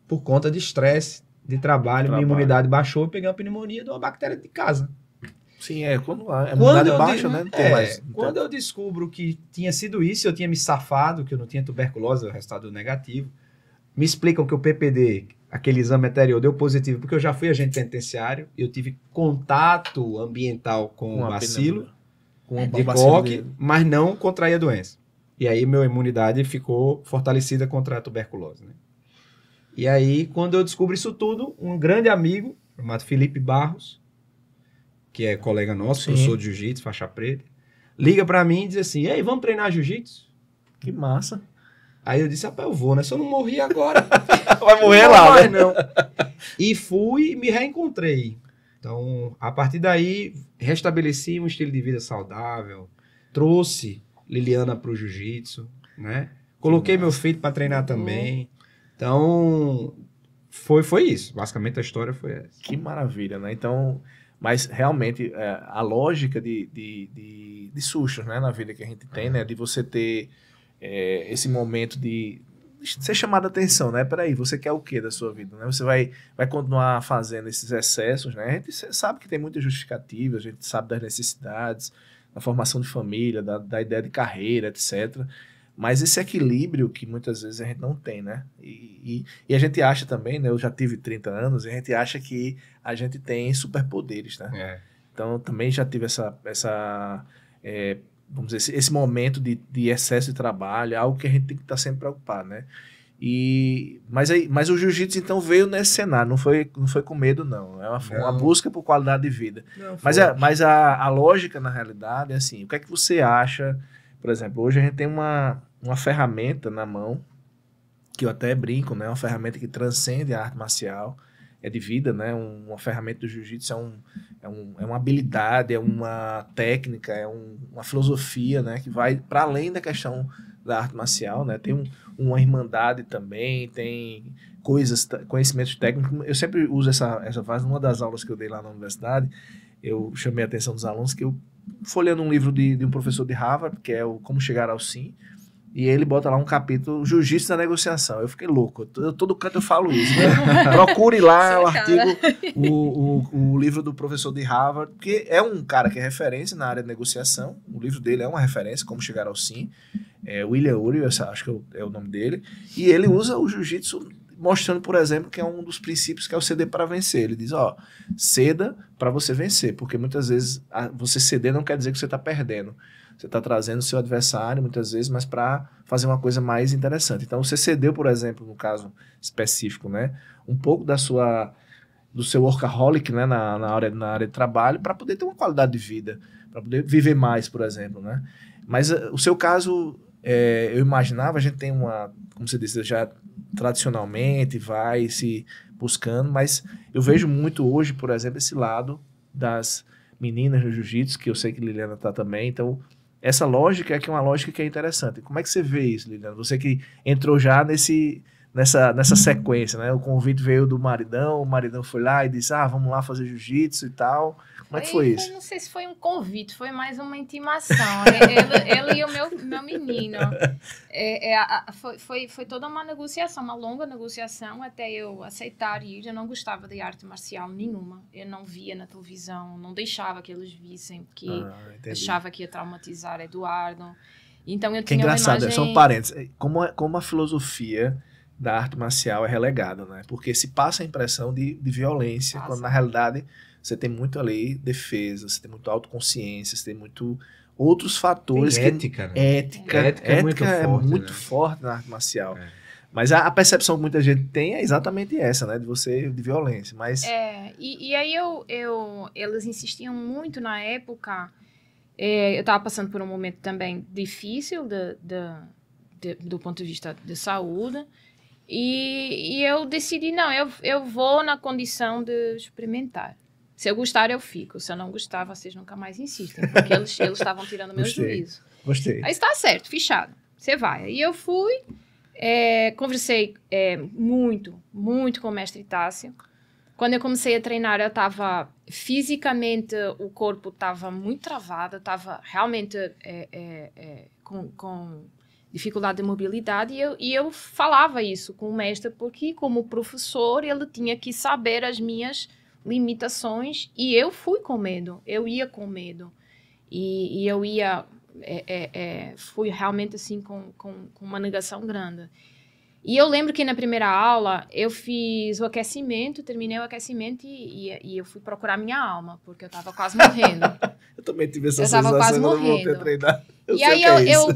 por conta de estresse, de trabalho, minha imunidade baixou, eu peguei uma pneumonia de uma bactéria de casa. Sim, quando a imunidade baixa, né? Não tem mais. Quando eu descubro que tinha sido isso, eu tinha me safado, que eu não tinha tuberculose, o resultado negativo, me explicam que o PPD, aquele exame anterior, deu positivo, porque eu já fui agente penitenciário, eu tive contato ambiental com o bacilo, de Koch, mas não contraí a doença. E aí minha imunidade ficou fortalecida contra a tuberculose, né? E aí, quando eu descubro isso tudo, um grande amigo, chamado Felipe Barros, que é colega nosso, professor de jiu-jitsu, faixa preta, liga pra mim e diz assim, ei, vamos treinar jiu-jitsu? Que massa. Aí eu disse, rapaz, eu vou, né? Se eu não morri agora... Vai morrer lá, né? Não. E fui e me reencontrei. Então, a partir daí, restabeleci um estilo de vida saudável, trouxe Liliana pro jiu-jitsu, né? Coloquei meu filho para treinar também. Então, foi isso. Basicamente, a história foi essa. Que maravilha, né? Então, mas realmente, a lógica de sustos, né? Na vida que a gente tem, né? De você ter esse momento de ser chamado a atenção, né? Peraí, você quer o quê da sua vida, né? Você vai continuar fazendo esses excessos, né? A gente sabe que tem muitas justificativas, a gente sabe das necessidades, da formação de família, da ideia de carreira, etc. Mas esse equilíbrio que muitas vezes a gente não tem, né? E a gente acha também, né? Eu já tive 30 anos, e a gente acha que a gente tem superpoderes, né? Então, também já tive vamos dizer, esse momento de excesso de trabalho, é algo que a gente tem que estar sempre preocupado, né? Mas o jiu-jitsu, então, veio nesse cenário, não foi com medo, não. É uma busca por qualidade de vida. Não, mas a lógica, na realidade, é assim, o que é que você acha? Por exemplo, hoje a gente tem uma ferramenta na mão, que eu até brinco, né? Uma ferramenta que transcende a arte marcial, é de vida, né? Uma ferramenta do jiu-jitsu é uma habilidade, é uma técnica, é uma filosofia, né? Que vai para além da questão da arte marcial, né? Tem uma irmandade também, tem conhecimentos técnicos. Eu sempre uso essa frase numa das aulas que eu dei lá na universidade. Eu chamei a atenção dos alunos que eu folheando um livro de um professor de Harvard, que é o Como Chegar ao Sim, e ele bota lá um capítulo, Jiu-Jitsu da Negociação. Eu fiquei louco. Todo canto eu falo isso. Né? Procure lá o artigo, o livro do professor de Harvard, porque é um cara que é referência na área de negociação. O livro dele é uma referência, Como Chegar ao Sim. William Ury, acho que é o nome dele. E ele usa o Jiu-Jitsu mostrando, por exemplo, que é um dos princípios que é o ceder para vencer. Ele diz, ceda para você vencer, porque muitas vezes você ceder não quer dizer que você está perdendo. Você está trazendo o seu adversário, muitas vezes, mas para fazer uma coisa mais interessante. Então, você cedeu, por exemplo, no caso específico, né, um pouco do seu workaholic, né, na área de trabalho, para poder ter uma qualidade de vida, para poder viver mais, por exemplo, né. Mas o seu caso, eu imaginava, a gente tem como você disse, já tradicionalmente vai se buscando, mas eu vejo muito hoje, por exemplo, esse lado das meninas no jiu-jitsu, que eu sei que Liliana está também, então essa lógica é uma lógica que é interessante. Como é que você vê isso, Liliana? Você que entrou já nessa sequência, né? O convite veio do maridão, o maridão foi lá e disse, vamos lá fazer jiu-jitsu e tal. Como é que foi isso? Eu não sei se foi um convite, foi mais uma intimação. ele e o meu menino. Foi toda uma negociação, uma longa negociação até eu aceitar ir. Eu não gostava de arte marcial nenhuma. Eu não via na televisão, não deixava que eles vissem, porque achava que ia traumatizar Eduardo. Então eu tinha uma imagem... Só um parênteses. Como a filosofia da arte marcial é relegada, né? Porque se passa a impressão de violência, quando na realidade... Você tem muito ali defesa, você tem muito autoconsciência, você tem muito outros fatores. Tem ética, né? Ética é muito forte na arte marcial. Mas a percepção que muita gente tem é exatamente essa, né? De violência. Mas... E aí eles insistiam muito na época Eu estava passando por um momento também difícil do ponto de vista de saúde. E eu decidi, não, eu vou na condição de experimentar. Se eu gostar, eu fico. Se eu não gostar, vocês nunca mais insistem. Porque eles estavam tirando o meu juízo. Gostei. Aí está certo, fechado. Você vai. Aí eu fui, conversei muito com o mestre Tássio. Quando eu comecei a treinar, eu estava... Fisicamente, o corpo estava muito travado. Estava realmente com dificuldade de mobilidade. E eu falava isso com o mestre, porque como professor, ele tinha que saber as minhas limitações. E eu fui com medo. Eu ia com medo. E eu ia... fui realmente assim com uma negação grande. E eu lembro que na primeira aula eu fiz o aquecimento, terminei o aquecimento e eu fui procurar minha alma, porque eu estava quase morrendo. Eu também tive essa sensação quando eu voltei a treinar. E aí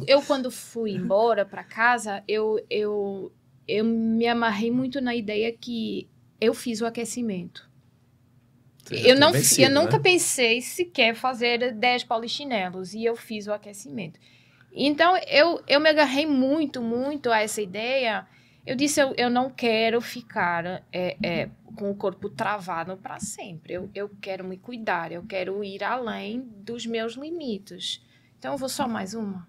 eu quando fui embora para casa, eu me amarrei muito na ideia que eu fiz o aquecimento. Eu nunca pensei sequer fazer 10 polichinelos e eu fiz o aquecimento. Então, eu me agarrei muito a essa ideia. Eu disse, eu não quero ficar com o corpo travado para sempre. Eu quero me cuidar, eu quero ir além dos meus limites. Então, eu vou só mais uma.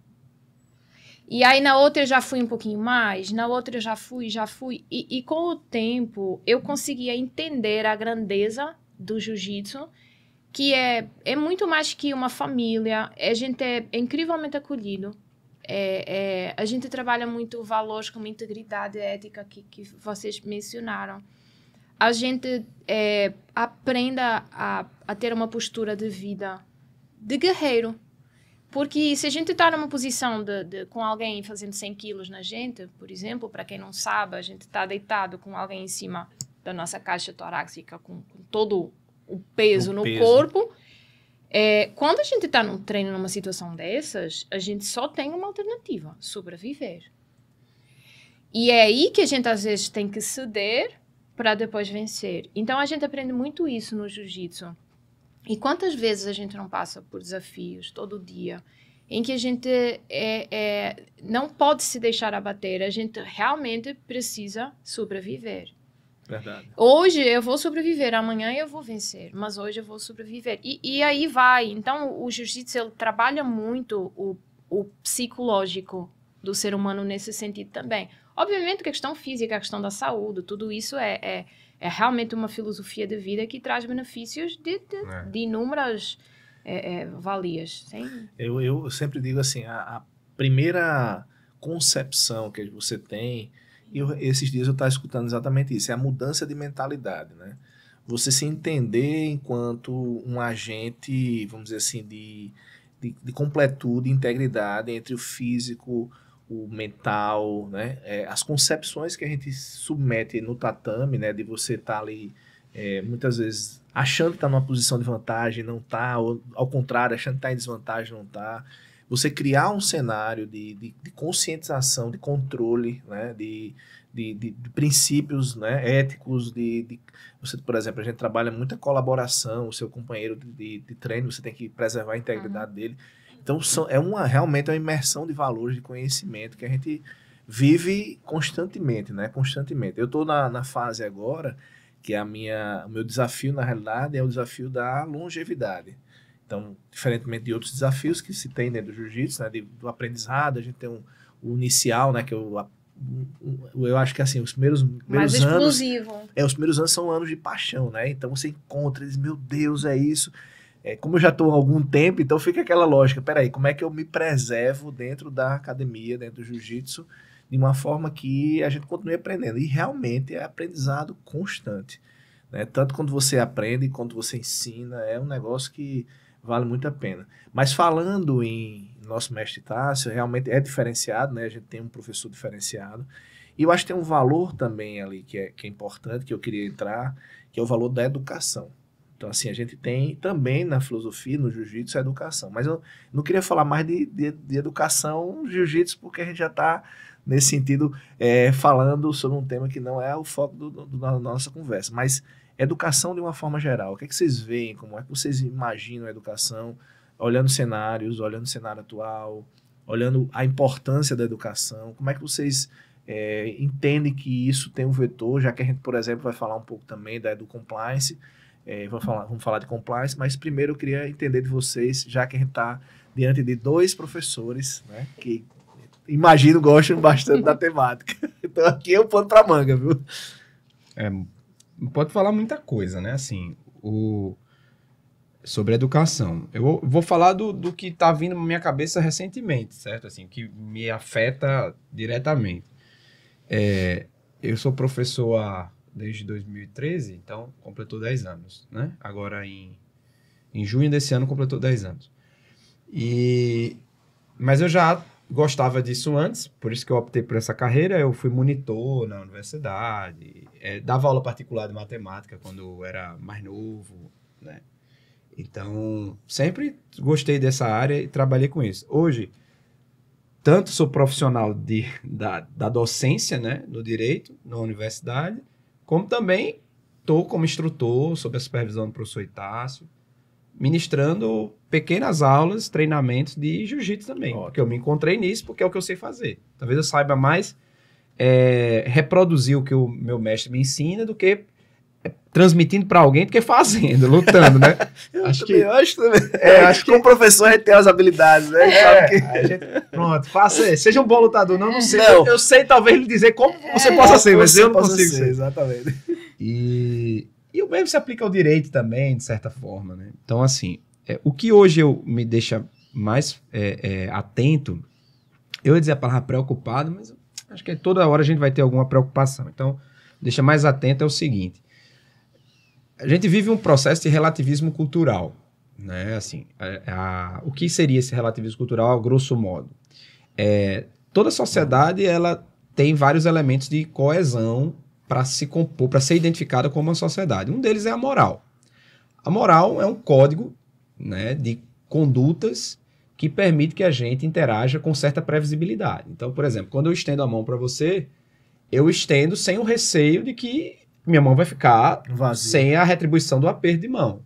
E aí, na outra, eu já fui um pouquinho mais. Na outra, eu já fui. E com o tempo, eu conseguia entender a grandeza do jiu-jitsu, que é muito mais que uma família. A gente é incrivelmente acolhido. A gente trabalha muito valores como integridade, ética, que vocês mencionaram. A gente aprende a ter uma postura de vida de guerreiro. Porque se a gente está numa posição com alguém fazendo 100 quilos na gente, por exemplo, para quem não sabe, a gente está deitado com alguém em cima da nossa caixa torácica, com todo o peso no corpo. Quando a gente está num treino, numa situação dessas, a gente só tem uma alternativa: sobreviver. E é aí que a gente às vezes tem que ceder para depois vencer. Então a gente aprende muito isso no jiu-jitsu. E quantas vezes a gente não passa por desafios todo dia em que a gente não pode se deixar abater, a gente realmente precisa sobreviver. Verdade. Hoje eu vou sobreviver, amanhã eu vou vencer, mas hoje eu vou sobreviver. E aí vai. Então, o jiu-jitsu ele trabalha muito o psicológico do ser humano nesse sentido também. Obviamente que a questão física, a questão da saúde, tudo isso é realmente uma filosofia de vida que traz benefícios de inúmeras valias. Sim? Eu sempre digo assim, a primeira concepção que você tem... E esses dias eu estava escutando exatamente isso, é a mudança de mentalidade, né? Você se entender enquanto um agente, vamos dizer assim, de completude, integridade entre o físico, o mental, né? As concepções que a gente submete no tatame, né? De você estar ali, muitas vezes, achando que está numa posição de vantagem, não está, ou ao contrário, achando que está em desvantagem, não está. Você criar um cenário de conscientização, de controle, né, de princípios, né, éticos, você, por exemplo, a gente trabalha muita colaboração, o seu companheiro de treino, você tem que preservar a integridade dele. Então, realmente é uma imersão de valores, de conhecimento que a gente vive constantemente, né, constantemente. Eu estou na fase agora que o meu desafio, na realidade, é o desafio da longevidade. Então, diferentemente de outros desafios que se tem dentro do jiu-jitsu, né, do aprendizado, a gente tem o inicial, né, que eu acho que assim, os primeiros mais anos... explosivo. Os primeiros anos são anos de paixão, né? Então você encontra e diz, meu Deus, é isso. Como eu já estou há algum tempo, então fica aquela lógica, peraí, como é que eu me preservo dentro da academia, dentro do jiu-jitsu, de uma forma que a gente continue aprendendo. E realmente é aprendizado constante, né? Tanto quando você aprende, quanto você ensina, é um negócio que vale muito a pena. Mas falando em nosso mestre Tássio, realmente é diferenciado, né? A gente tem um professor diferenciado. E eu acho que tem um valor também ali que é importante, que eu queria entrar, que é o valor da educação. Então, assim, a gente tem também na filosofia, no jiu-jitsu, a educação. Mas eu não queria falar mais de educação no jiu-jitsu, porque a gente já está, nesse sentido, falando sobre um tema que não é o foco da nossa conversa. Mas educação de uma forma geral. O que é que vocês veem? Como é que vocês imaginam a educação olhando cenários, olhando o cenário atual, olhando a importância da educação, como é que vocês entendem que isso tem um vetor, já que a gente, por exemplo, vai falar um pouco também do compliance, vamos falar de compliance, mas primeiro eu queria entender de vocês, já que a gente está diante de 2 professores, né, que imagino gostam bastante da temática. Então aqui eu pano para manga, viu? Pode falar muita coisa, né? Assim, sobre educação. Eu vou falar do que está vindo na minha cabeça recentemente, certo? Assim, que me afeta diretamente. Eu sou professor desde 2013, então completou 10 anos, né? Agora em junho desse ano completou 10 anos. Mas eu já gostava disso antes, por isso que eu optei por essa carreira. Eu fui monitor na universidade, dava aula particular de matemática quando eu era mais novo, né? Então, sempre gostei dessa área e trabalhei com isso. Hoje, tanto sou profissional da docência, né, no direito, na universidade, como também estou como instrutor, sob a supervisão do professor Itácio, ministrando pequenas aulas, treinamentos de jiu-jitsu também. Ótimo. Porque eu me encontrei nisso, porque é o que eu sei fazer. Talvez eu saiba mais reproduzir o que o meu mestre me ensina do que transmitindo para alguém do que fazendo, lutando, né? Acho que como professor a gente tem as habilidades, né? Pronto, seja um bom lutador. Não sei. Não. Eu sei talvez lhe dizer como você possa ser, mas eu não consigo ser. Exatamente. E o mesmo se aplica ao direito também, de certa forma, né? Então, assim, o que hoje me deixa mais atento, eu ia dizer a palavra preocupado, mas acho que toda hora a gente vai ter alguma preocupação. Então, deixa mais atento é o seguinte: a gente vive um processo de relativismo cultural, né? Assim, o que seria esse relativismo cultural, a grosso modo? Toda sociedade ela tem vários elementos de coesão para se compor, para ser identificada como uma sociedade. Um deles é a moral. A moral é um código, né, de condutas que permite que a gente interaja com certa previsibilidade. Então, por exemplo, quando eu estendo a mão para você, eu estendo sem o receio de que minha mão vai ficar vazia, sem a retribuição do aperto de mão.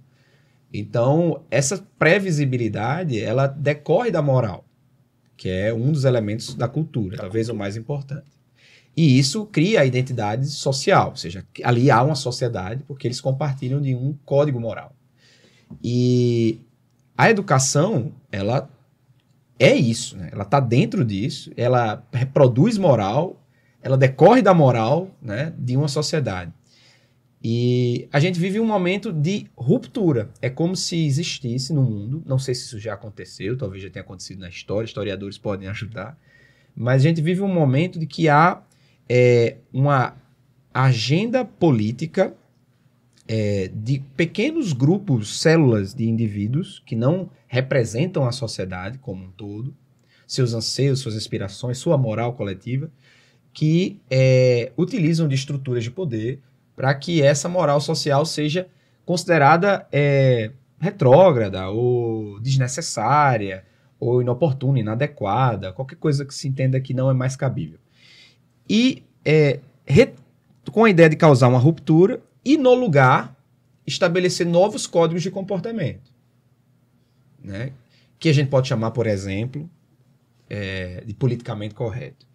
Então, essa previsibilidade, ela decorre da moral, que é um dos elementos da cultura, talvez o mais importante. E isso cria a identidade social, ou seja, ali há uma sociedade, porque eles compartilham de um código moral. E a educação, ela é isso, né? Ela está dentro disso, ela reproduz moral, ela decorre da moral, né, de uma sociedade. E a gente vive um momento de ruptura. É como se existisse no mundo, não sei se isso já aconteceu, talvez já tenha acontecido na história, historiadores podem ajudar, mas a gente vive um momento de que há uma agenda política de pequenos grupos, células de indivíduos que não representam a sociedade como um todo, seus anseios, suas aspirações, sua moral coletiva, que utilizam de estruturas de poder para que essa moral social seja considerada retrógrada ou desnecessária ou inoportuna, inadequada, qualquer coisa que se entenda que não é mais cabível. E com a ideia de causar uma ruptura e, no lugar, estabelecer novos códigos de comportamento, né? Que a gente pode chamar, por exemplo, de politicamente correto.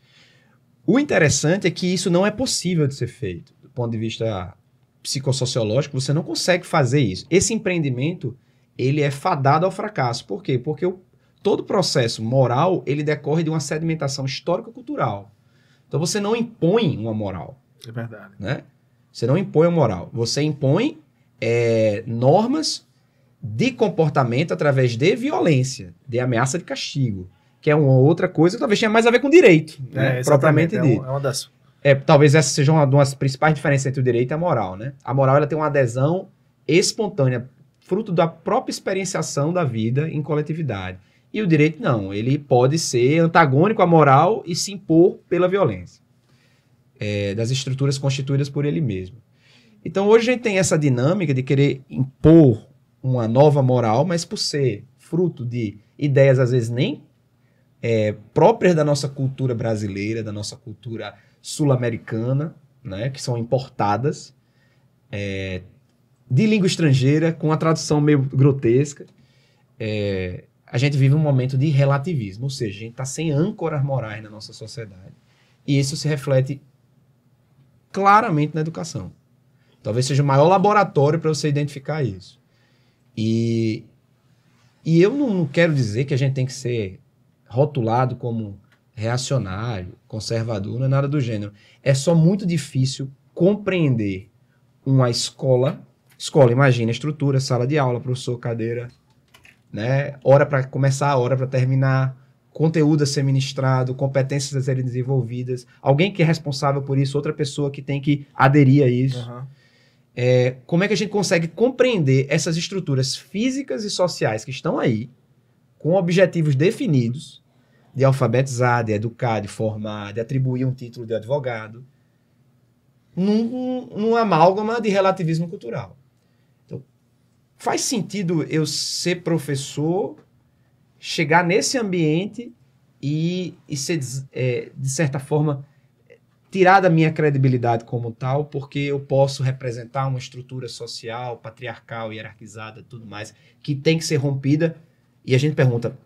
O interessante é que isso não é possível de ser feito. Do ponto de vista psicossociológico, você não consegue fazer isso. Esse empreendimento, ele é fadado ao fracasso. Por quê? Porque todo processo moral, ele decorre de uma sedimentação histórico-cultural. Então, você não impõe uma moral. É verdade. Né? Você não impõe uma moral. Você impõe normas de comportamento através de violência, de ameaça de castigo, que é uma outra coisa que talvez tenha mais a ver com direito, né? Propriamente dito. É uma das... talvez essa seja uma das principais diferenças entre o direito e a moral, né? A moral ela tem uma adesão espontânea, fruto da própria experienciação da vida em coletividade. E o direito não, ele pode ser antagônico à moral e se impor pela violência das estruturas constituídas por ele mesmo. Então hoje a gente tem essa dinâmica de querer impor uma nova moral, mas por ser fruto de ideias às vezes nem próprias da nossa cultura brasileira, da nossa cultura sul-americana, né, que são importadas de língua estrangeira, com a tradução meio grotesca, a gente vive um momento de relativismo, ou seja, a gente está sem âncoras morais na nossa sociedade. E isso se reflete claramente na educação. Talvez seja o maior laboratório para você identificar isso. E eu não quero dizer que a gente tem que ser rotulado como reacionário, conservador, não é nada do gênero. É só muito difícil compreender uma escola, imagina, estrutura, sala de aula, professor, cadeira, né? Hora para começar, hora para terminar, conteúdo a ser ministrado, competências a serem desenvolvidas, alguém que é responsável por isso, outra pessoa que tem que aderir a isso. Uhum. Como é que a gente consegue compreender essas estruturas físicas e sociais que estão aí, com objetivos definidos, de alfabetizar, de educar, de formar, de atribuir um título de advogado, num amálgama de relativismo cultural. Então, faz sentido eu ser professor, chegar nesse ambiente e ser, de certa forma, tirar da minha credibilidade como tal, porque eu posso representar uma estrutura social, patriarcal, hierarquizada, tudo mais, que tem que ser rompida. E a gente pergunta,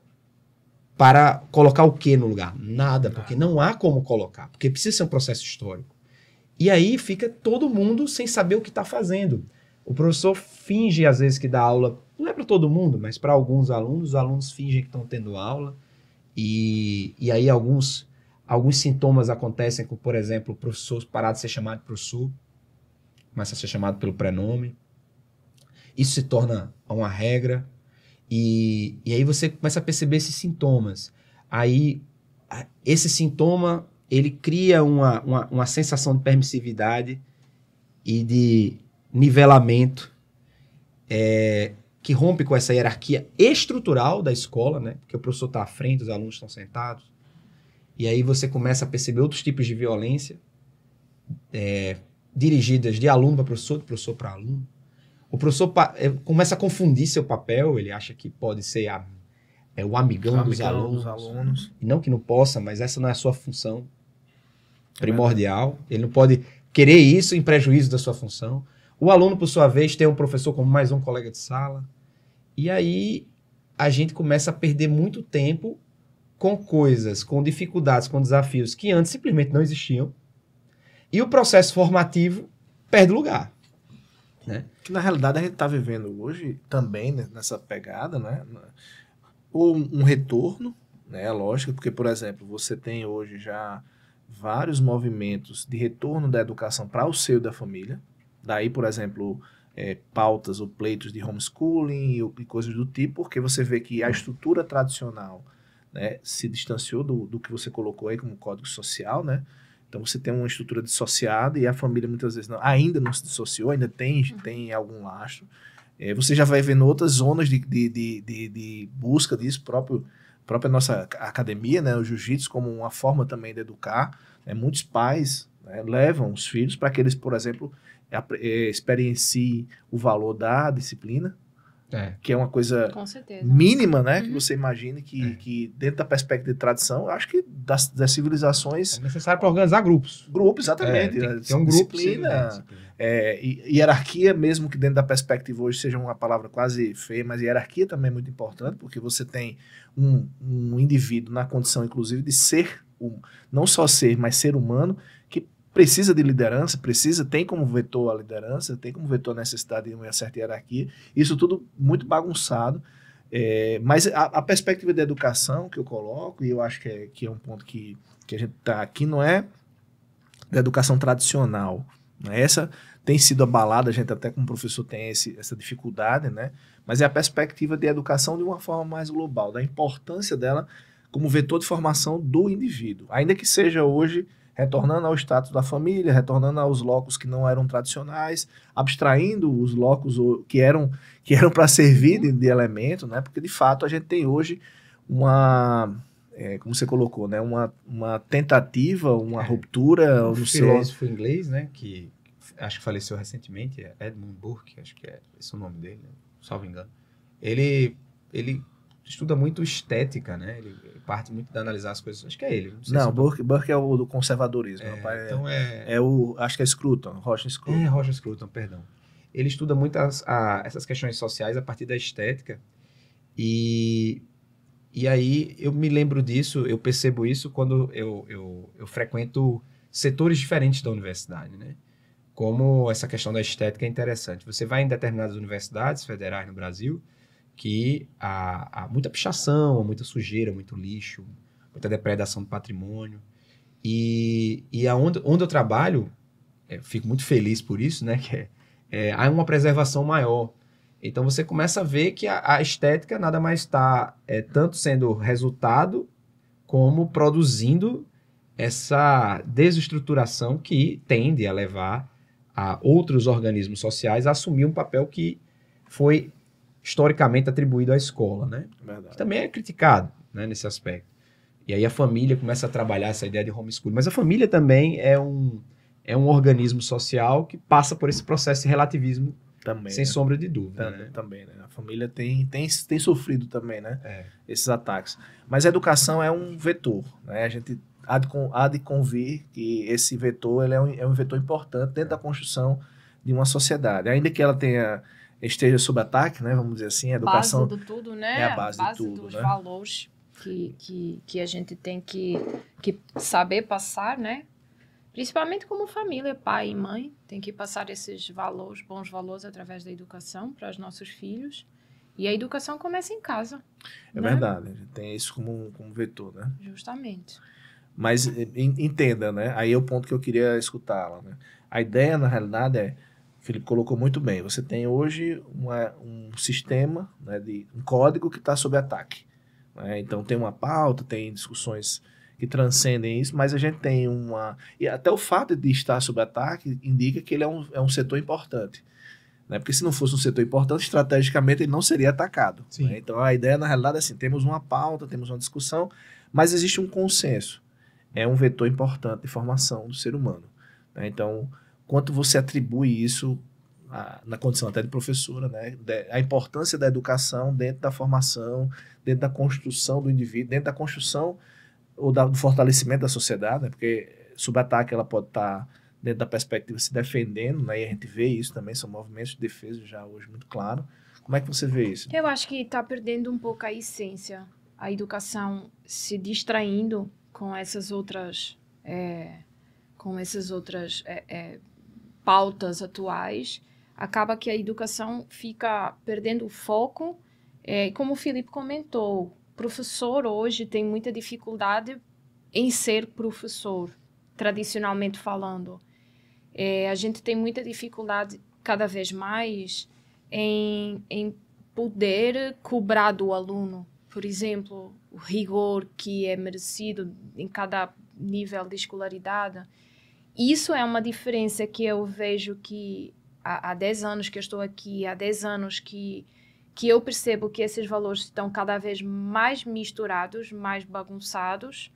para colocar o que no lugar? Nada, porque não há como colocar, porque precisa ser um processo histórico. E aí fica todo mundo sem saber o que está fazendo. O professor finge, às vezes, que dá aula, não é para todo mundo, mas para alguns alunos, os alunos fingem que estão tendo aula, e aí alguns sintomas acontecem com, por exemplo, o professor parar de ser chamado de professor, começa a ser chamado pelo prenome. Isso se torna uma regra. E aí você começa a perceber esses sintomas. Aí, esse sintoma, ele cria uma sensação de permissividade e de nivelamento que rompe com essa hierarquia estrutural da escola, né? Porque o professor está à frente, os alunos estão sentados. E aí você começa a perceber outros tipos de violência dirigidas de aluno para professor, de professor para aluno. O professor começa a confundir seu papel, ele acha que pode ser o amigão dos alunos. E não que não possa, mas essa não é a sua função primordial. Ele não pode querer isso em prejuízo da sua função. O aluno, por sua vez, tem um professor como mais um colega de sala. E aí a gente começa a perder muito tempo com coisas, com dificuldades, com desafios que antes simplesmente não existiam. E o processo formativo perde lugar. Né? Que na realidade a gente está vivendo hoje também nessa pegada, né? Ou um retorno, né? Lógico, porque, por exemplo, você tem hoje já vários movimentos de retorno da educação para o seio da família. Daí, por exemplo, pautas ou pleitos de homeschooling e coisas do tipo, porque você vê que a estrutura tradicional, né, se distanciou do que você colocou aí como código social, né? Então você tem uma estrutura dissociada e a família muitas vezes ainda não se dissociou, ainda tem algum lastro. Você já vai vendo outras zonas de busca disso, própria nossa academia, né, o jiu-jitsu, como uma forma também de educar. Muitos pais, né, levam os filhos para que eles, por exemplo, experienciem o valor da disciplina, que é uma coisa mínima, né? Que você imagine que dentro da perspectiva de tradição, eu acho que das civilizações... É necessário para organizar grupos. Grupos, exatamente. Tem um grupo, disciplina, hierarquia, mesmo que dentro da perspectiva hoje seja uma palavra quase feia, mas hierarquia também é muito importante, porque você tem um indivíduo na condição, inclusive, de ser, não só ser, mas ser humano, que precisa de liderança, tem como vetor a liderança, tem como vetor a necessidade de uma certa hierarquia, isso tudo muito bagunçado, mas a perspectiva da educação que eu coloco, e eu acho que é um ponto que a gente está aqui, não é da educação tradicional, né? Essa tem sido abalada, a gente até como professor tem essa dificuldade, né? Mas é a perspectiva de educação de uma forma mais global, da importância dela como vetor de formação do indivíduo, ainda que seja hoje retornando ao status da família, retornando aos locos que não eram tradicionais, abstraindo os locos que eram para servir de elemento, né? Porque de fato a gente tem hoje como você colocou, né? Uma tentativa, uma ruptura. Um filósofo inglês, né? Que acho que faleceu recentemente, Edmund Burke, acho que é esse o nome dele, salvo engano. Ele estuda muito estética, né? Ele parte muito de analisar as coisas. Acho que é ele. Não, Burke é o do conservadorismo. Então acho que é Scruton, Roger Scruton. Roger Scruton, perdão. Ele estuda muito essas questões sociais a partir da estética E aí eu me lembro disso, eu percebo isso quando eu frequento setores diferentes da universidade, né? Como essa questão da estética é interessante. Você vai em determinadas universidades federais no Brasil que há muita pichação, muita sujeira, muito lixo, muita depredação do patrimônio. E onde eu trabalho, fico muito feliz por isso, né? Que há uma preservação maior. Então você começa a ver que a estética nada mais está tanto sendo resultado como produzindo essa desestruturação que tende a levar a outros organismos sociais a assumir um papel que foi historicamente atribuído à escola, né? Verdade. Que também é criticado, né, nesse aspecto. E aí a família começa a trabalhar essa ideia de homeschooling. Mas a família também é um organismo social que passa por esse processo de relativismo Também, sem sombra de dúvida. Né? Também, né? A família tem sofrido também, né? Esses ataques. Mas a educação é um vetor, né? A gente há de convir que esse vetor ele é um vetor importante dentro da construção de uma sociedade. Ainda que ela esteja sob ataque, né? Vamos dizer assim, a educação... Base de tudo, né? É a base de tudo, dos né? valores que a gente tem que saber passar, né? Principalmente como família, pai e mãe, tem que passar esses valores, bons valores através da educação para os nossos filhos. E a educação começa em casa. É né? verdade, a gente tem isso como vetor, né? Justamente. Mas entenda, né? Aí é o ponto que eu queria escutá-la, né? A ideia, na realidade, o Felipe colocou muito bem, você tem hoje um sistema, né, um código que está sob ataque. Né? Então tem uma pauta, tem discussões que transcendem isso, mas a gente tem e até o fato de estar sob ataque indica que ele é um setor importante. Né? Porque se não fosse um setor importante, estrategicamente ele não seria atacado. Né? Então a ideia, na realidade, é assim, temos uma pauta, temos uma discussão, mas existe um consenso. É um vetor importante de formação do ser humano. Né? Então, quanto você atribui isso na condição até de professora, né? A importância da educação dentro da formação, dentro da construção do indivíduo, dentro da construção ou do fortalecimento da sociedade, né? Porque sob ataque ela pode estar dentro da perspectiva se defendendo, né? E a gente vê isso também, são movimentos de defesa já hoje muito claro. Como é que você vê isso? Eu acho que está perdendo um pouco a essência, a educação se distraindo com essas outras pautas atuais, acaba que a educação fica perdendo o foco. Como o Felipe comentou, o professor hoje tem muita dificuldade em ser professor, tradicionalmente falando. A gente tem muita dificuldade, cada vez mais, em poder cobrar do aluno, por exemplo, o rigor que é merecido em cada nível de escolaridade. Isso é uma diferença que eu vejo que há 10 anos que eu estou aqui, há 10 anos que eu percebo que esses valores estão cada vez mais misturados, mais bagunçados.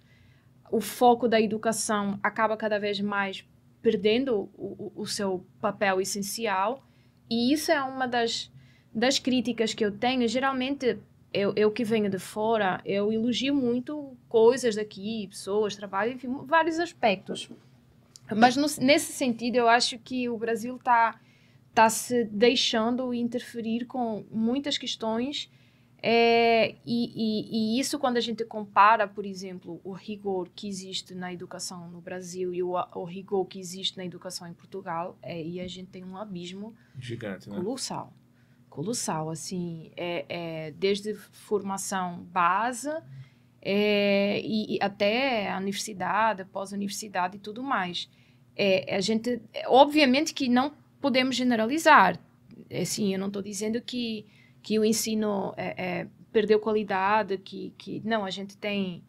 O foco da educação acaba cada vez mais perdendo o seu papel essencial. E isso é uma das críticas que eu tenho. Geralmente, eu que venho de fora, eu elogio muito coisas daqui, pessoas, trabalho, enfim, vários aspectos. Mas nesse sentido, eu acho que o Brasil está se deixando interferir com muitas questões. E isso, quando a gente compara, por exemplo, o rigor que existe na educação no Brasil e o rigor que existe na educação em Portugal, e a gente tem um abismo gigante, né? Colossal, assim, desde formação base e até a universidade, pós-universidade e tudo mais. A gente, obviamente que não podemos generalizar. Assim, eu não estou dizendo que o ensino perdeu qualidade, não, a gente tem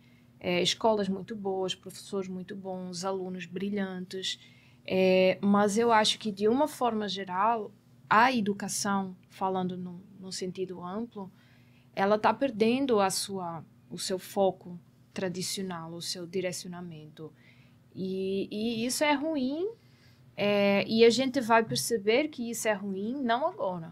escolas muito boas, professores muito bons, alunos brilhantes, mas eu acho que, de uma forma geral, a educação, falando no sentido amplo, ela está perdendo o seu foco tradicional, o seu direcionamento. E isso é ruim, e a gente vai perceber que isso é ruim não agora,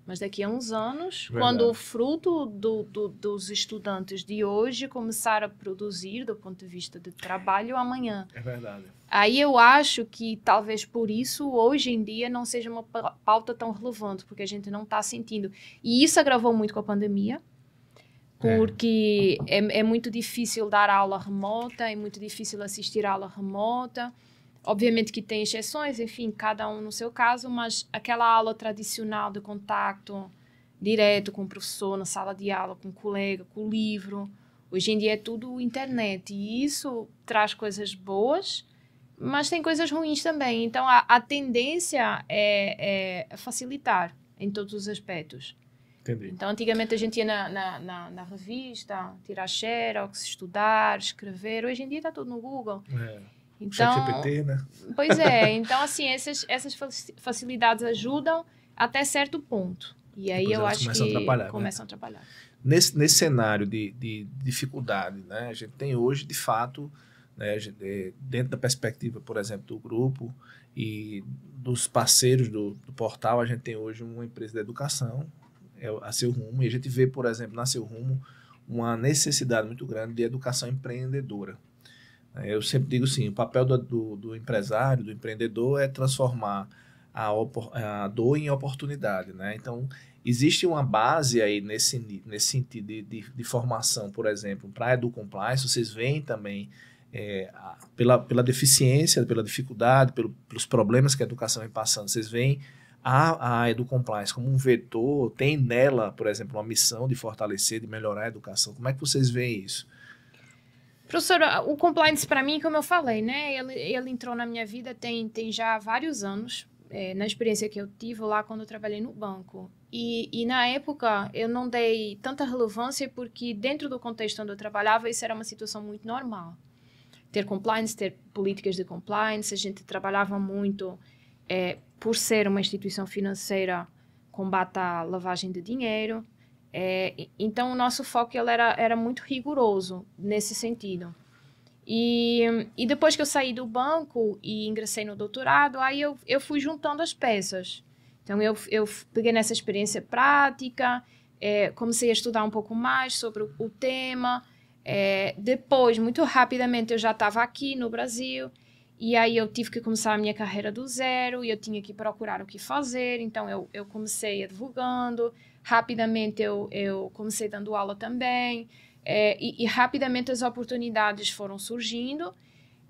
mas daqui a uns anos, Verdade. Quando o fruto dos estudantes de hoje começar a produzir do ponto de vista de trabalho amanhã. É verdade. Aí eu acho que talvez por isso hoje em dia não seja uma pauta tão relevante, porque a gente não está sentindo. E isso agravou muito com a pandemia. porque é muito difícil dar aula remota, é muito difícil assistir aula remota. Obviamente que tem exceções, enfim, cada um no seu caso, mas aquela aula tradicional de contacto direto com o professor, na sala de aula, com o colega, com o livro, hoje em dia é tudo internet, e isso traz coisas boas, mas tem coisas ruins também. Então, a tendência é facilitar em todos os aspectos. Entendi. Então, antigamente a gente ia na revista, tirar xerox, estudar, escrever. Hoje em dia está tudo no Google. Então, ChatGPT, né? Pois é. Então, assim, essas facilidades ajudam até certo ponto. E aí depois eu acho que começam a atrapalhar. Nesse cenário de dificuldade, né? A gente tem hoje, de fato, né, dentro da perspectiva, por exemplo, do grupo e dos parceiros do portal, a gente tem hoje uma empresa de educação, a Seu Rumo, e a gente vê, por exemplo, na Seu Rumo, uma necessidade muito grande de educação empreendedora. Eu sempre digo assim, o papel do empresário, do empreendedor, é transformar a dor em oportunidade, né? Então, existe uma base aí nesse sentido de formação, por exemplo, para a EduCompliance. Vocês veem também pela deficiência, pela dificuldade, pelos problemas que a educação vem passando, vocês veem a EduCompliance como um vetor, tem nela, por exemplo, uma missão de fortalecer, de melhorar a educação. Como é que vocês veem isso? Professora, o compliance para mim, como eu falei, né? Ele entrou na minha vida tem já vários anos, na experiência que eu tive lá quando eu trabalhei no banco. E na época eu não dei tanta relevância porque dentro do contexto onde eu trabalhava isso era uma situação muito normal. Ter compliance, ter políticas de compliance, a gente trabalhava muito por ser uma instituição financeira, combate à lavagem de dinheiro. Então, o nosso foco ele era muito rigoroso nesse sentido. E depois que eu saí do banco e ingressei no doutorado, aí eu fui juntando as peças. Então, eu peguei nessa experiência prática, comecei a estudar um pouco mais sobre o tema. Depois, muito rapidamente, eu já estava aqui no Brasil. E aí eu tive que começar a minha carreira do zero e eu tinha que procurar o que fazer. Então, eu comecei advogando. Rapidamente eu comecei dando aula também, e rapidamente as oportunidades foram surgindo,